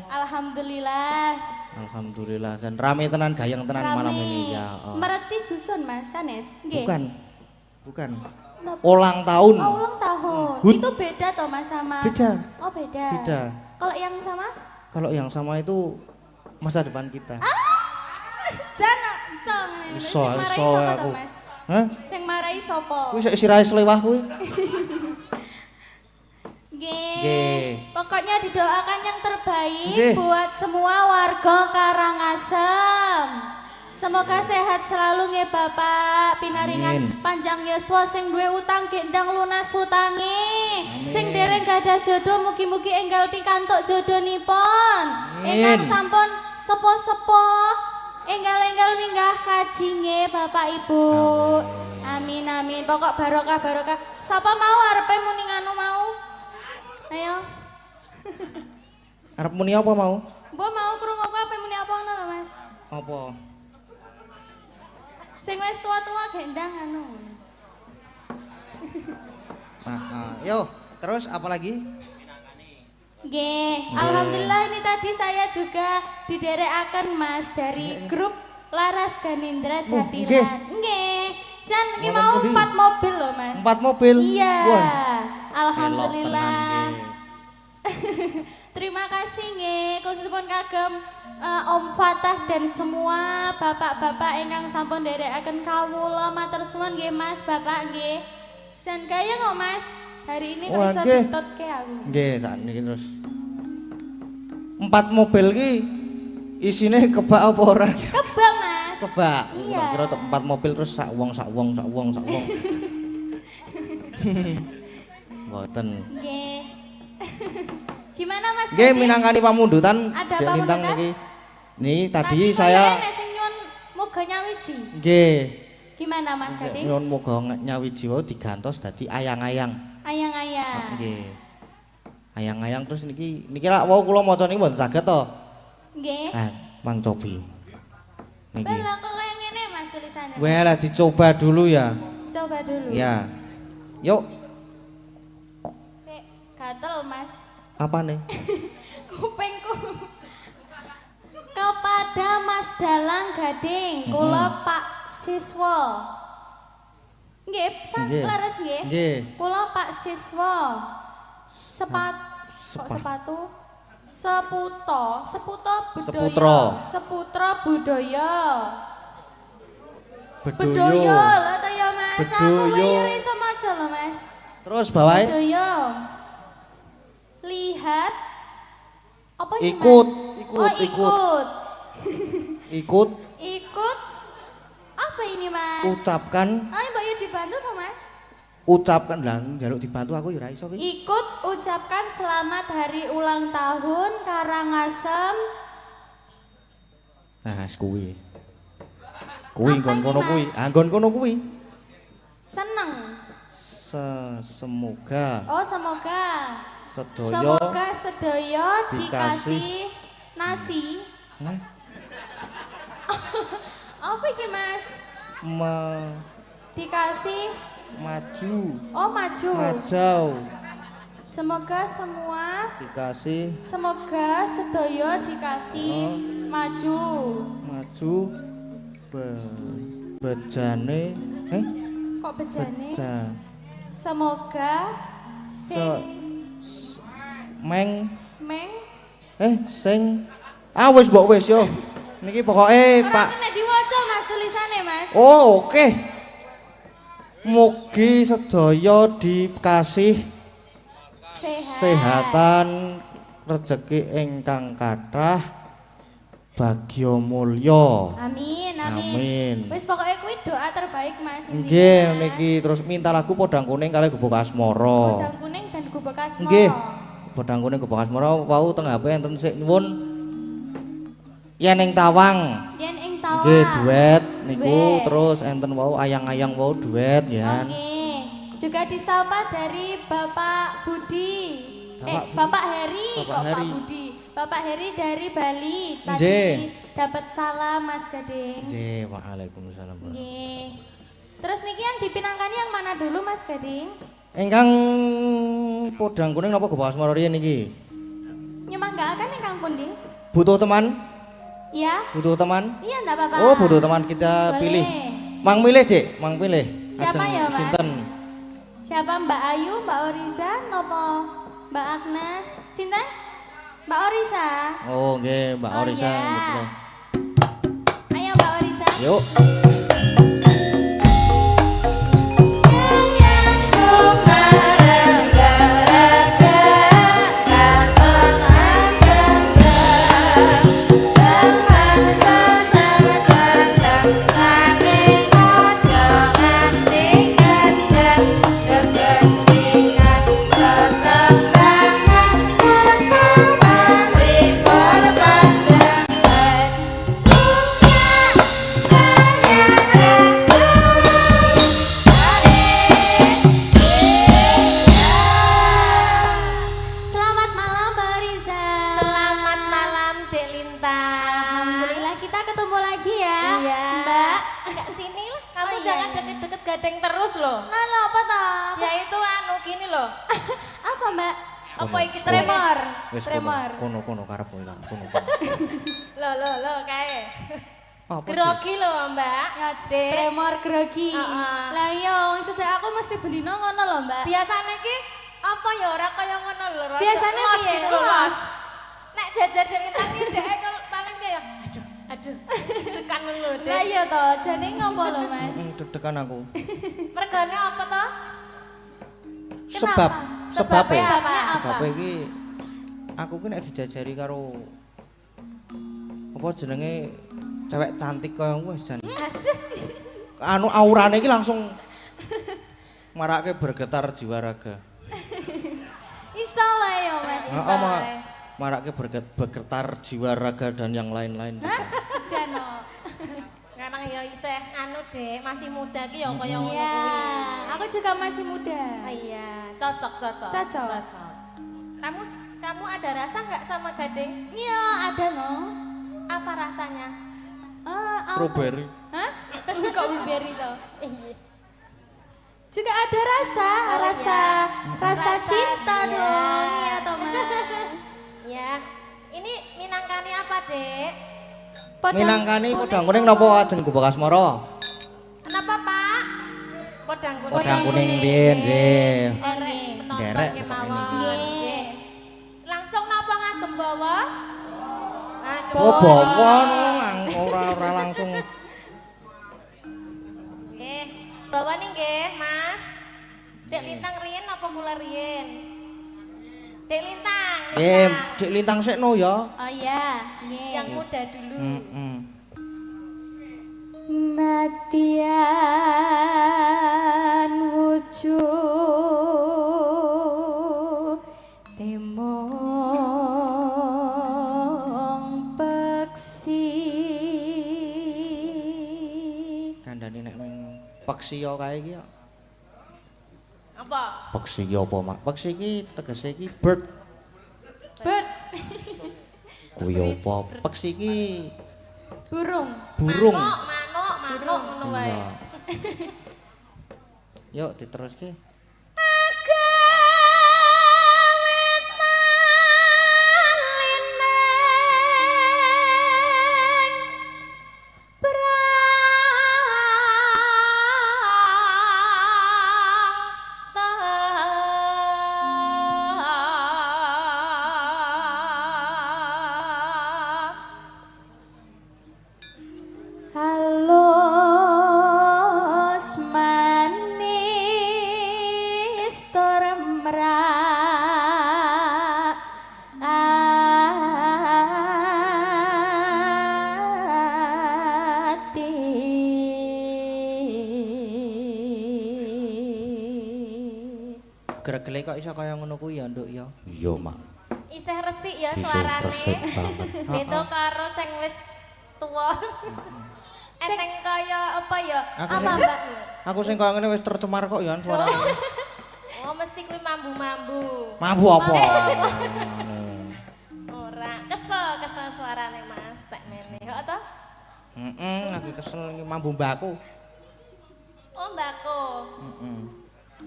Alhamdulillah. Alhamdulillah. Dan rame tenan, gayeng tenan malam ini ya. Mereti dusun Mas Sanes. Nggih. Bukan. Ulang tahun. Oh, ulang tahun. Hut. Itu beda toh Mas sama. Beda. Oh, beda. Beda. Kalau yang sama? Kalau yang sama itu masa depan kita. Jangan song. Iso aku. Mas? Hah? Sing marai sapa? Kuwi sik sirahe slewah kuwi. Nggih. Pokoknya didoakan yang terbaik Nggih. buat semua warga Karangasem. Semoga sehat selalu nggih Bapak, pinaringan Amin. panjang yuswa sing duwe utang gendang lunas utange. Amin. Sing dereng gadah jodoh mugi-mugi enggal pikantuk jodhonipun. Amin. Ingkang sampun sepo-sepo enggal-enggal minggah kaji nggih Bapak Ibu. Amin amin. Pokok barokah. Sapa mau arepe muni nganu mau? Ayo. Arep muni apa mau? Mbok mau krungu apa muni apa ngono lho Mas? Apa? Sing wis tua-tua gendang anu. Yo, terus apa lagi? Nggih, alhamdulillah ini tadi saya juga diderekaken Mas dari grup Laras Ganindra nggih. Japilan. Nggih. Jan iki Wonten mau pundi? 4 mobil loh Mas. 4 mobil. Iya. Wah, Alhamdulillah. elok tenan, nggih. Terima kasih nggih khususipun kagem Om Fatah dan semua bapak-bapak ingkang sampun nderekaken kawula matur suwun nggih Mas Bapak nggih. Jan gaya kok Mas. Hari ini kok Wah, iso nggih. ditutke aku. Nggih, sakniki terus. 4 mobil ki isine kebak apa ora? Kebang Mas. Kebak. Iya. Kira 4 mobil terus sak wong. Mboten. Nggih. Gimana Mas? Nggih, Gading? minangkani pamundutan Ada Dek Lintang pamundutan? niki. Nih tadi Tadi saya koyo enek sing nyuwun muga nyawiji. nggih, Gimana Mas Gading? nyuwun muga nyawiji wae digantos dadi ayang-ayang. Ayang-ayang. Nggih. Ayang-ayang terus niki lak wau kula maca niki mboten saged to. Nggih. Mang Cobi. Niki. Bella kok kayak ngene Mas tulisannya. Wah, lah dicoba dulu ya. Coba dulu. Ya. Yuk, Sik, gatel Mas. apa nih? Kupingku. Kepada Mas Dalang Gading, kula Pak Siswa. Nggih, Nggih. laras nggih. Nggih. Kula Pak Siswa. Sepatu. Seputra budaya. Bedoyo lho to ya Mas. Aku Bedoyo. ora iso maca lho Mas. Terus bawahe Bedoyo. Lihat apa ini Ikut, Mas? ikut, Oh, ikut. Ikut Ikut. Apa ini Mas? ucapkan, Ayo Mbak Yu dibantu toh Mas? ucapkan lah njaluk dibantu aku ya ora iso ki. Ikut ucapkan selamat hari ulang tahun Karangasem. Nah, kuwi. Kuwi Apa nggon ini, kono Mas? kuwi. Nggon kono kuwi. Seneng. Semoga Oh, semoga. sedaya Semoga sedaya dikasih nasi. Hah? Apa iki Mas? Dikasih maju, oh maju. majau, Semoga semua dikasih semoga sedaya dikasih maju. maju bejane Kok bejane? beja Semoga sing meng meng sing wis mbok wis yo niki pokoke ora Pak kena diwaca Mas tulisane Oh, oke. Mugi sedaya dikasih sehatan rezeki ingkang kathah bagya mulya. Amin, Amin. Wis pokoknya kuwi doa terbaik Mas. Nggih, niki terus minta lagu Podang Kuning kali Gubuk Asmara. Podang Kuning dan Gubuk Asmara. Nggih. Podang Kuning Gubuk Asmara wau teng HP enten sik nyuwun yen ing Tawang. Yen ing Tawang. Nggih, duet niku Duet. terus enten wau ayang-ayang wau duet ya. Oke. Juga disapa dari Bapak Budi. Bapak Heri, Bapak kok Heri. Pak Budi. Bapak Heri dari Bali. Nggih. Tadi dapat salam Mas Gading. Nggih, waalaikumsalam. Nggih. Terus niki yang dipinangkani yang mana dulu Mas Gading? Ingkang Podang Kuning napa Gubuk Asmara riyen niki? Nyemanggakan ingkang pundi? Butuh teman? Iya? Butuh teman? Iya enggak apa-apa. Oh, butuh teman kita Boleh. pilih. Mang milih, Dik, Mang pilih. Siapa ya, Mas? Sinten? Siapa Mbak Ayu, Mbak Oriza, nopo Mbak Agnes? Sinten? Mbak Oriza. Oh, nggih, Mbak Oh, Orisa. iya. Betul. Ayo Mbak Oriza. Yuk. Selamat malam Mbak Oriza. Selamat malam Dek Lintang. Alhamdulillah kita ketemu lagi ya. Iya. Mbak. Enggak sini lah. Kamu Oh, iya, jangan iya. deket-deket gading terus loh. Lalu apa toh? Ya itu anu gini loh. Apa Mbak? Apa iki Kono. Tremor. Wis Tremor. kono karep kowe kan kono. Loh kae. Apa sih? Grogi loh Mbak. Ya, Tremor grogi. Heeh. Lah iya wong cedek aku mesti bendino ngono lho, Mbak. Biasanya ki apa ya ora kaya ngono lho. rada Biasanya los piye? gitu lho, Los. Los. Nek jajar Dek Lintang iki Dek kalau paling piye ya. Aduh. Tekan lho Lah Dek. iya toh, jane ngopo lho, Mas? Deg-degan aku. Mergane apa toh? Sebab Sebabnya apa? sebab iki aku ki nek dijajari karo apa jenenge cewek cantik kaya wis jan. Anu aurane iki langsung marake bergetar jiwa raga. Iso wae yo, Mas. Iso Heeh, wae. marake bergetar jiwa raga dan yang lain-lain gitu. Jano. Sekarang ya isih anu Dek, masih muda ki ya kaya ngono Iya, kuwi. aku juga masih muda. Ah, iya, cocok. Cocok. Kamu ada rasa nggak sama gading? Iya, ada no. Apa rasanya? Strawberry. Hah? Kok blueberry toh? Iya. Juga ada rasa, Oh, rasa iya. rasa cinta iya. dong, iya toh Mas. Ya, ini minangkani apa Dek? Minangkani Podang Kuning napa ajeng Gubuk Asmara? Kenapa Pak? Podang kuning. Podang Kuning riyen nggih. Derek penonton Derek kemawon. pokoknya Nggih. Langsung napa ngagem bawa? Aduh. Oh, bawon ora langsung. Nggih, bawa nih nggih, Mas. Dek Lintang riyen apa kula riyen? Dek Lintang. Eh, Dik Lintang sekno ya. Oh iya, nggih. Yang muda dulu. Heeh. Nadian wujud temong peksi. Kandhane nek ning peksi ya kae iki ya. Apa? Peksi ki apa, Mak? Peksi ki tegese iki bird. Bird, Kuwi apa? Peksi ki burung. burung. Manuk ngono wae. Iya. Yuk diteruske. Halo Gregele kok iso kaya ngono kuwi ya, Nduk ya. Iya, Mak. Isih resik ya Isih suarane. resik banget. Beda karo sing wis tuwa. Eneng kaya apa ya? Aku Apa, sing- Mbak? Aku sing kaya ngene wis tercemar kok ya suarane. Oh, mesti kuwi mambu-mambu. Mampu apa? Ora, kesel suarane Mas tek mene. Kok to? Aku kesel iki mambu mbakku. Oh, mbako.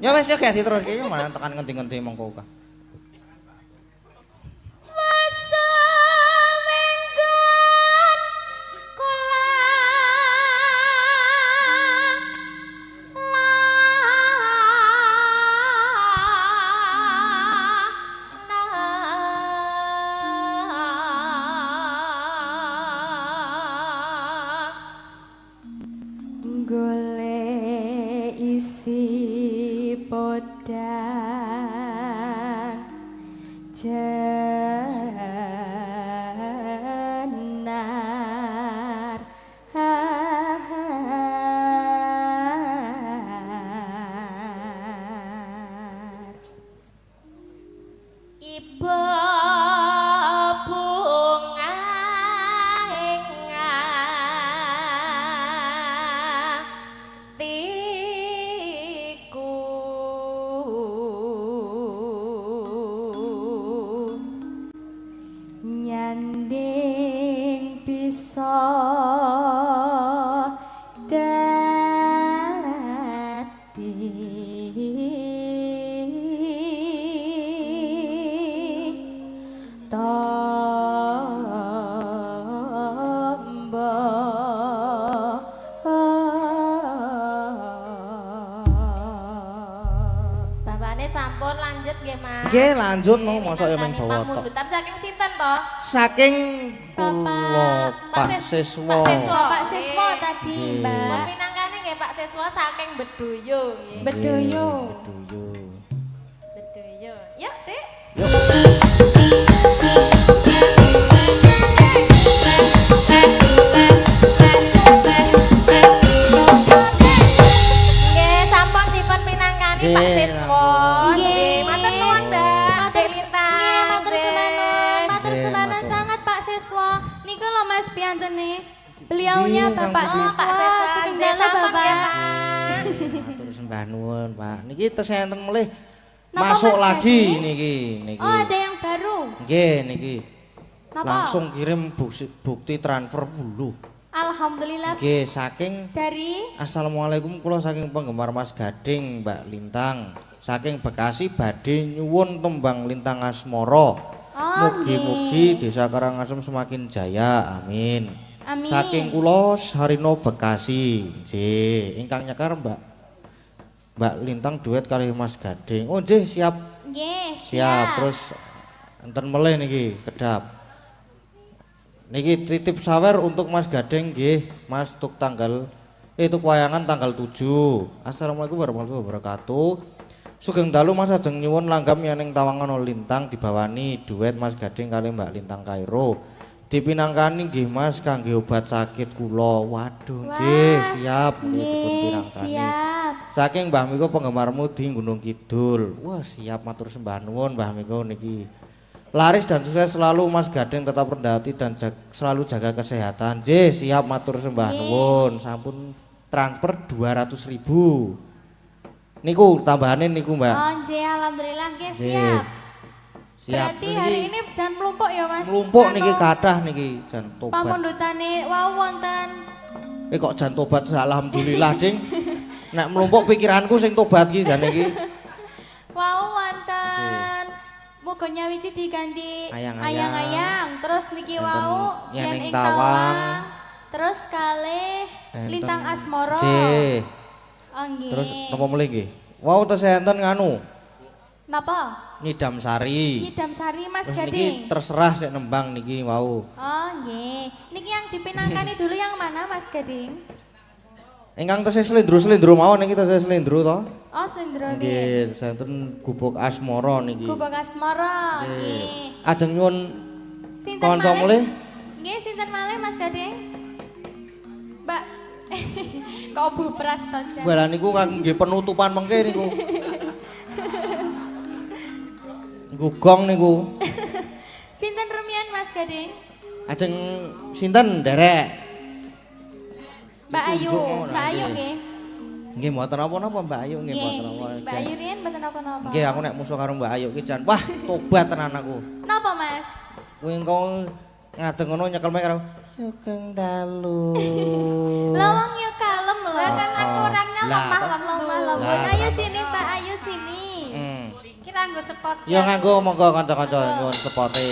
Ya wis ya gak diteruske ya malah tekan ngendi-ngendi mengko ka. Masa menggon kula golek isi podang jenar ibu bunga tiku nyanding bisa Bapakne sampun lanjut nggih, Mas. Nggih, lanjut no, mosok ya meng bawa tok. Pamundutan saking sinten to? Saking kula Pak Pak Sis- Siswa. Pak Siswa. Pak Siswa tadi, Nggih. Mbak. Pinangkane nggih Pak Siswa saking Bedoyo nggih. Bedoyo. Bedoyo. Bedoyo. Yuk, Dik. Yuk. Nggih, sampun dipun pinangkani Pak Nggih, Siswa. Nggih. Matur nuwun, Mbak. Matur Dik Lintang. nggih, matur sunanen, matur Nggih, sunanen matur. sangat Pak Siswa. Niku lho Mas Piantune. Beliaunya Nggih, Bapak Kang Siswa, Pak Siswa. sugeng Nggih, dalu sampun Bapak. ya, Pak. Matur sembah nuwun, Pak. Niki tesih enten melih Napa, masuk Mas lagi Gadi? niki. Oh, ada yang baru. Nggih niki. Napa? Langsung kirim bukti transfer dulu. Alhamdulillah Nggih, saking dari Assalamualaikum, kula saking penggemar Mas Gading, Mbak Lintang. Saking Bekasi badhe nyuwun tembang Lintang Asmara. Oh, Mugi-mugi nggih. Desa Karangasem semakin jaya. Amin. Amin. Saking kula Sarino Bekasi. Nggih, ingkang nyekar Mbak Lintang duet kali Mas Gading. Oh nggih, siap. Nggih, Siap. Terus enten melih niki kedap. Niki titip sawer untuk Mas Gading nggih, Mas tuk tanggal tuk wayangan tanggal 7. Assalamualaikum warahmatullahi wabarakatuh. Sugeng dalu Mas ajeng nyuwun langgam yaning tawangan Lintang dibawani duet Mas Gading kali Mbak Lintang Kairo. Dipinangkani nggih Mas kangge obat sakit kula. Waduh, nggih, siap nggih dipun Nggih, pinangkani. siap. Saking Mbah Miko penggemarmu di Gunung Kidul. Wah, siap matur sembah nuwun Mbah Miko niki. Laris dan sukses selalu Mas Gading, tetap rendah hati dan selalu jaga kesehatan. Nggih, siap matur sembah nuwun. Sampun transfer 200.000. Niku tambahane niku, Mbak. Oh, nggih, alhamdulillah nggih, Nggih. siap. Siap. Berarti hari ini jangan melumpuk ya, Mas. mlumpuk niki Napa kathah niki jan tobat. pamundutane wau wonten. Kok jan tobat alhamdulillah, Ding. Nek mlumpuk pikiranku sing tobat ki jan iki. Wau wonten. Muga nyawiji diganti Ayang-ayang. ayang-ayang. Terus niki Enten wau Yeneng yen ing Tawang. Terus kalih Enten Lintang Asmara. Nggih. Oh, nggih. Terus napa melih nggih? Wow, tesih enten nganu, Napa? Nyidam Sari. Nyidam Sari Mas Terus niki Gading. terserah sik nembang niki wau. Oh, nggih. Niki yang dipinangkani dulu yang mana Mas Gading? Ingkang tesih slendro-slendro mawon niki tesih slendro to. Oh, Sendro Nggih, santen gubuk asmara niki. Gubuk asmara. Nggih. Ajeng nyuwun Sinten kanca mulih. Nggih, sinten malih Mas Gading? Mbak. Kok bupras to, Jan? Bala niku kangge penutupan mengke niku. Gugong niku. Sinten rumiyin Mas Gading? Ajeng sinten nderek? Mbak Ayu, Ditunjuk ngono, Mbak Ayu nggih. nggih. Nggih mboten napa-napa Mbak Ayu nggih Nggih. mboten napa. Mbak Ayu riyen mboten napa-napa. Nggih aku nek musuh karo Mbak Ayu ki jan wah tobat tenan aku. Napa, Mas? Kuwi engko ngadeg ngono nyekel mek karo Sugeng dalu. Lah wong yo kalem lho. Kan aku orangnya lemah Lemah lembut. Lah, Ayo kan. sini Mbak, ayo sini. Kira nggo spot. Ya nganggo monggo kanca-kanca nyuwun sepote.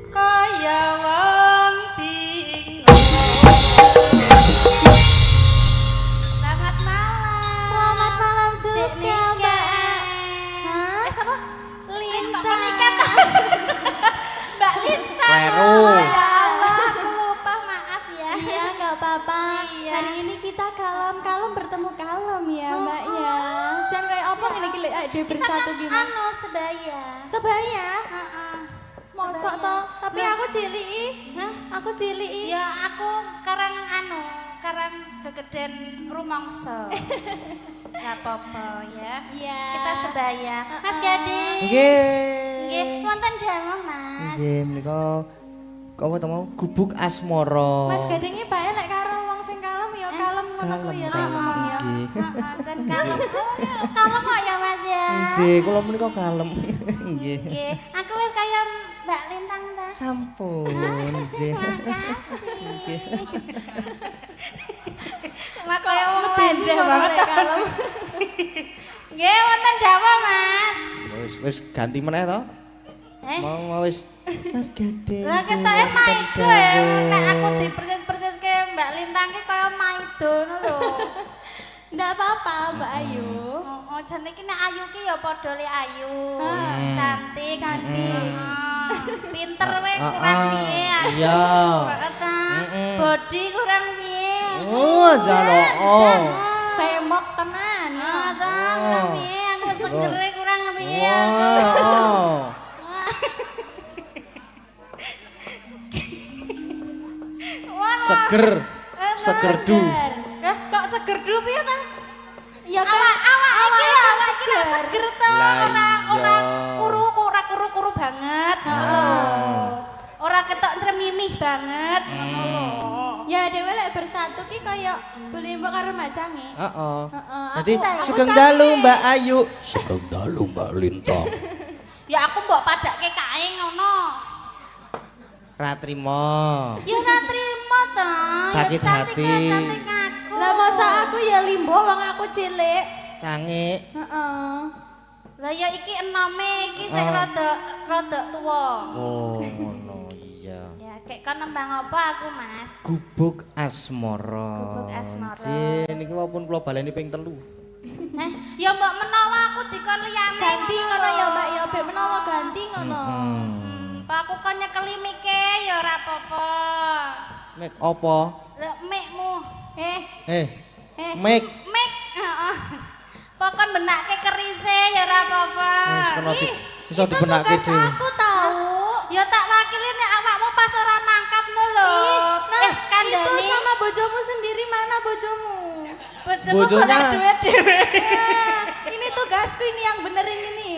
Kaya wong bingung. Selamat malam. Selamat malam juga, Nika. Mbak. Hah? Siapa? Linta. Kok menikat? Mbak Linta. Kleru. Ya Allah, aku lupa, maaf ya. Iya, nggak apa-apa. Iya. Hari ini kita kalem bertemu kalem ya, Mbak ya. Jangan kayak apa ini gile dia bersatu gimana? Anu sebaya. Sebaya. Heeh. Mosok toh, tapi aku cilik ih. Hah? Aku cilik ih. Ya aku karang gegeden rumangsa. Gak apa-apa ya. Iya. Kita sebaya. Mas Gading. Nggih. Nggih, wonten dawuh, Mas. Nggih menika apa to mau gubuk asmara. Mas Gading iki bae lek karo wong sing kalem ya kalem ngono kuwi ya Kalem, ngomong ya. nggih. Heeh, jan kalem. Kalem kok ya, Mas ya. Nggih, kula menika kalem. Nggih. Nggih, aku wis kaya Mbak Lintang ta. Sampun, nggih. Makasih. Mak kaya wong Medeni lanjut banget lek kalem. Nggih, wonten dawuh, Mas. Wis ganti meneh to? Mau wis Mas Gading. Lah ketoke maido ya, nek aku dipersis-persiske Mbak Lintang ki kaya maido ngono lho. Ndak apa-apa, Mbak Ayu. Oh, jane iki nek Ayu ki ya padha le Ayu. Cantik, Cantik. Pinter we kurang piye Ayu. Iya. Banget ta. Body kurang piye. Oh, jalo. Oh. Semok tenan ya. Ah, ta, kurang piye aku segere kurang piye. Wow. Seger. Segerdu. Kok segerdu piye ta? Ya kan Awak iki lho seger to. Lah Ora iya. kuru banget. Ora ketok tremimih banget. ya dhewe lek bersatu ki kaya bulimbo karo macange. Heeh. Heeh. Nanti aku sugeng kangen. dalu Mbak Ayu. Sugeng dalu Mbak Lintang. Ya aku mbok padake kae ngono. Ra trimo. Ya ora trimo to. Sakit hati. Cantik aku. Lah masa aku ya limbo wong aku cilik. Cangik. Heeh. Lah ya iki enome iki sik rada tuwa. Oh, ngono iya. Ya kek kon nembang apa aku, Mas? Gubuk asmara. Gubuk asmara. Jih, niki wapun kula baleni ping 3. Ya mbok menawa aku dikon liyane. Ganti ngono ya Mbak ya bek menawa ganti ngono. Pak aku kon nyekeli mike ya ora apa-apa. Mek apa? Lek mikmu. Mek. Mik, heeh. Pokon benakke kerise ya ora apa-apa. Wis kena di iso Itu dibenakke tugas dhewe. aku tahu. Ya tak wakili nek awakmu pas ora mangkat no lho. Nah, itu kandhani. sama bojomu sendiri mana bojomu? Bojomu Bojonya. golek duit dhewe. Nah, ini tugasku ini yang benerin ini.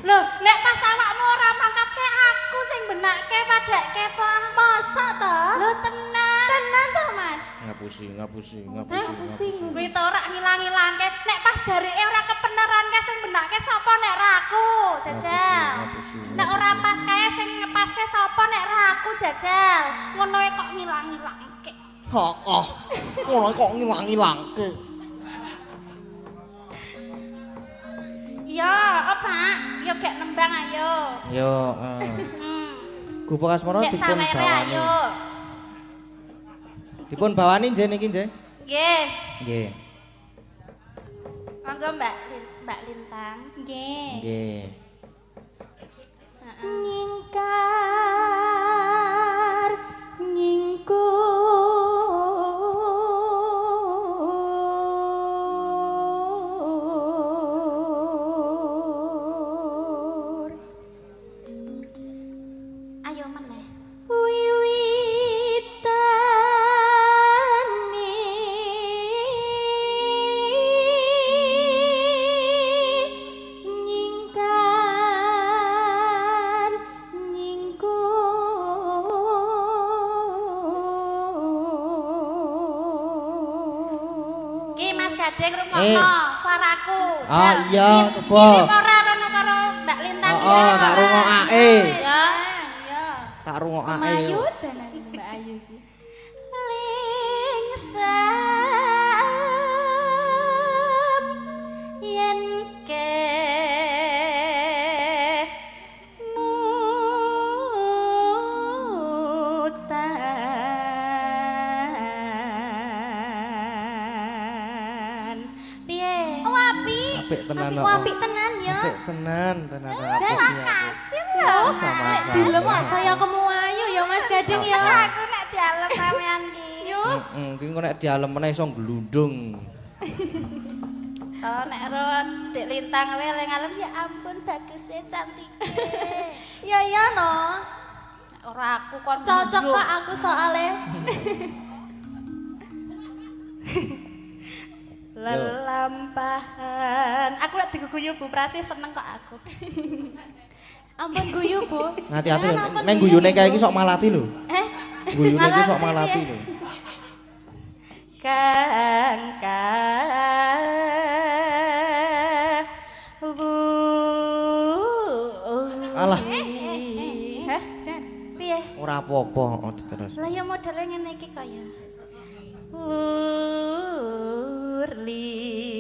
Lho, nek pas awakmu ora mangkat ke aku sing benakke padake po. Masa toh? Lho tenan. Tenan toh Mas? Ngapusi. Kuwi to ora ngilang-ilangke. Nek pas jarike ora kepeneran ke sing benakke sapa nek ora aku, Jajal. Ngapusi. Nek ora pas kae sing ngepaske sapa nek ora aku, Jajal. Ngono e kok ngilang-ilangke. Heeh. Ngono kok ngilang-ilangke. Ya, apa? Ya gek nembang ayo. Yo, Gubuk Asmara Gek dipun sawere bawani. ayo. Dipun bawani nggih niki nggih. Nggih. Nggih. Monggo Mbak Lintang. Nggih. Nggih. Nyingkar nyingkur Ayo meneh. wiwitane nyingkar nyingkur Ki Mas Gading rungokno suaraku. Ah, iya, coba. Mirip ora rono karo Mbak Lintang Oh, tak rungokake. Ya. ya Tak rungokake. Ayu janan Mbak Ayu iki Lingsem yen ke mutan. Piye? Apik tenan kok. apik tenan ya Apik tenan. Jan, Makasih lho. Sama-sama. dulu mok saya kemu ayu ya Mas Gading ya Aku nek dialem sampean ki. Heeh, ki engko nek dialem meneh iso glundung. Oh, nek ro Dik Lintang wae ngalem ya ampun bagusnya cantike. ya ya no Ora aku kon cocok glundung. kok aku soalnya Lelampahan. Aku lek diguyu Bu Prasi seneng kok aku. ampun guyu Bu Hati-hati lho, Jangan ampun neng guyu, guyune kae Bu. iki sok malati lho. Guyune iki sok malati lho. Kang Alah, Hah? Jan Piye? ora apa-apa, oh terus. Lah ya modele ngene iki kaya. Urli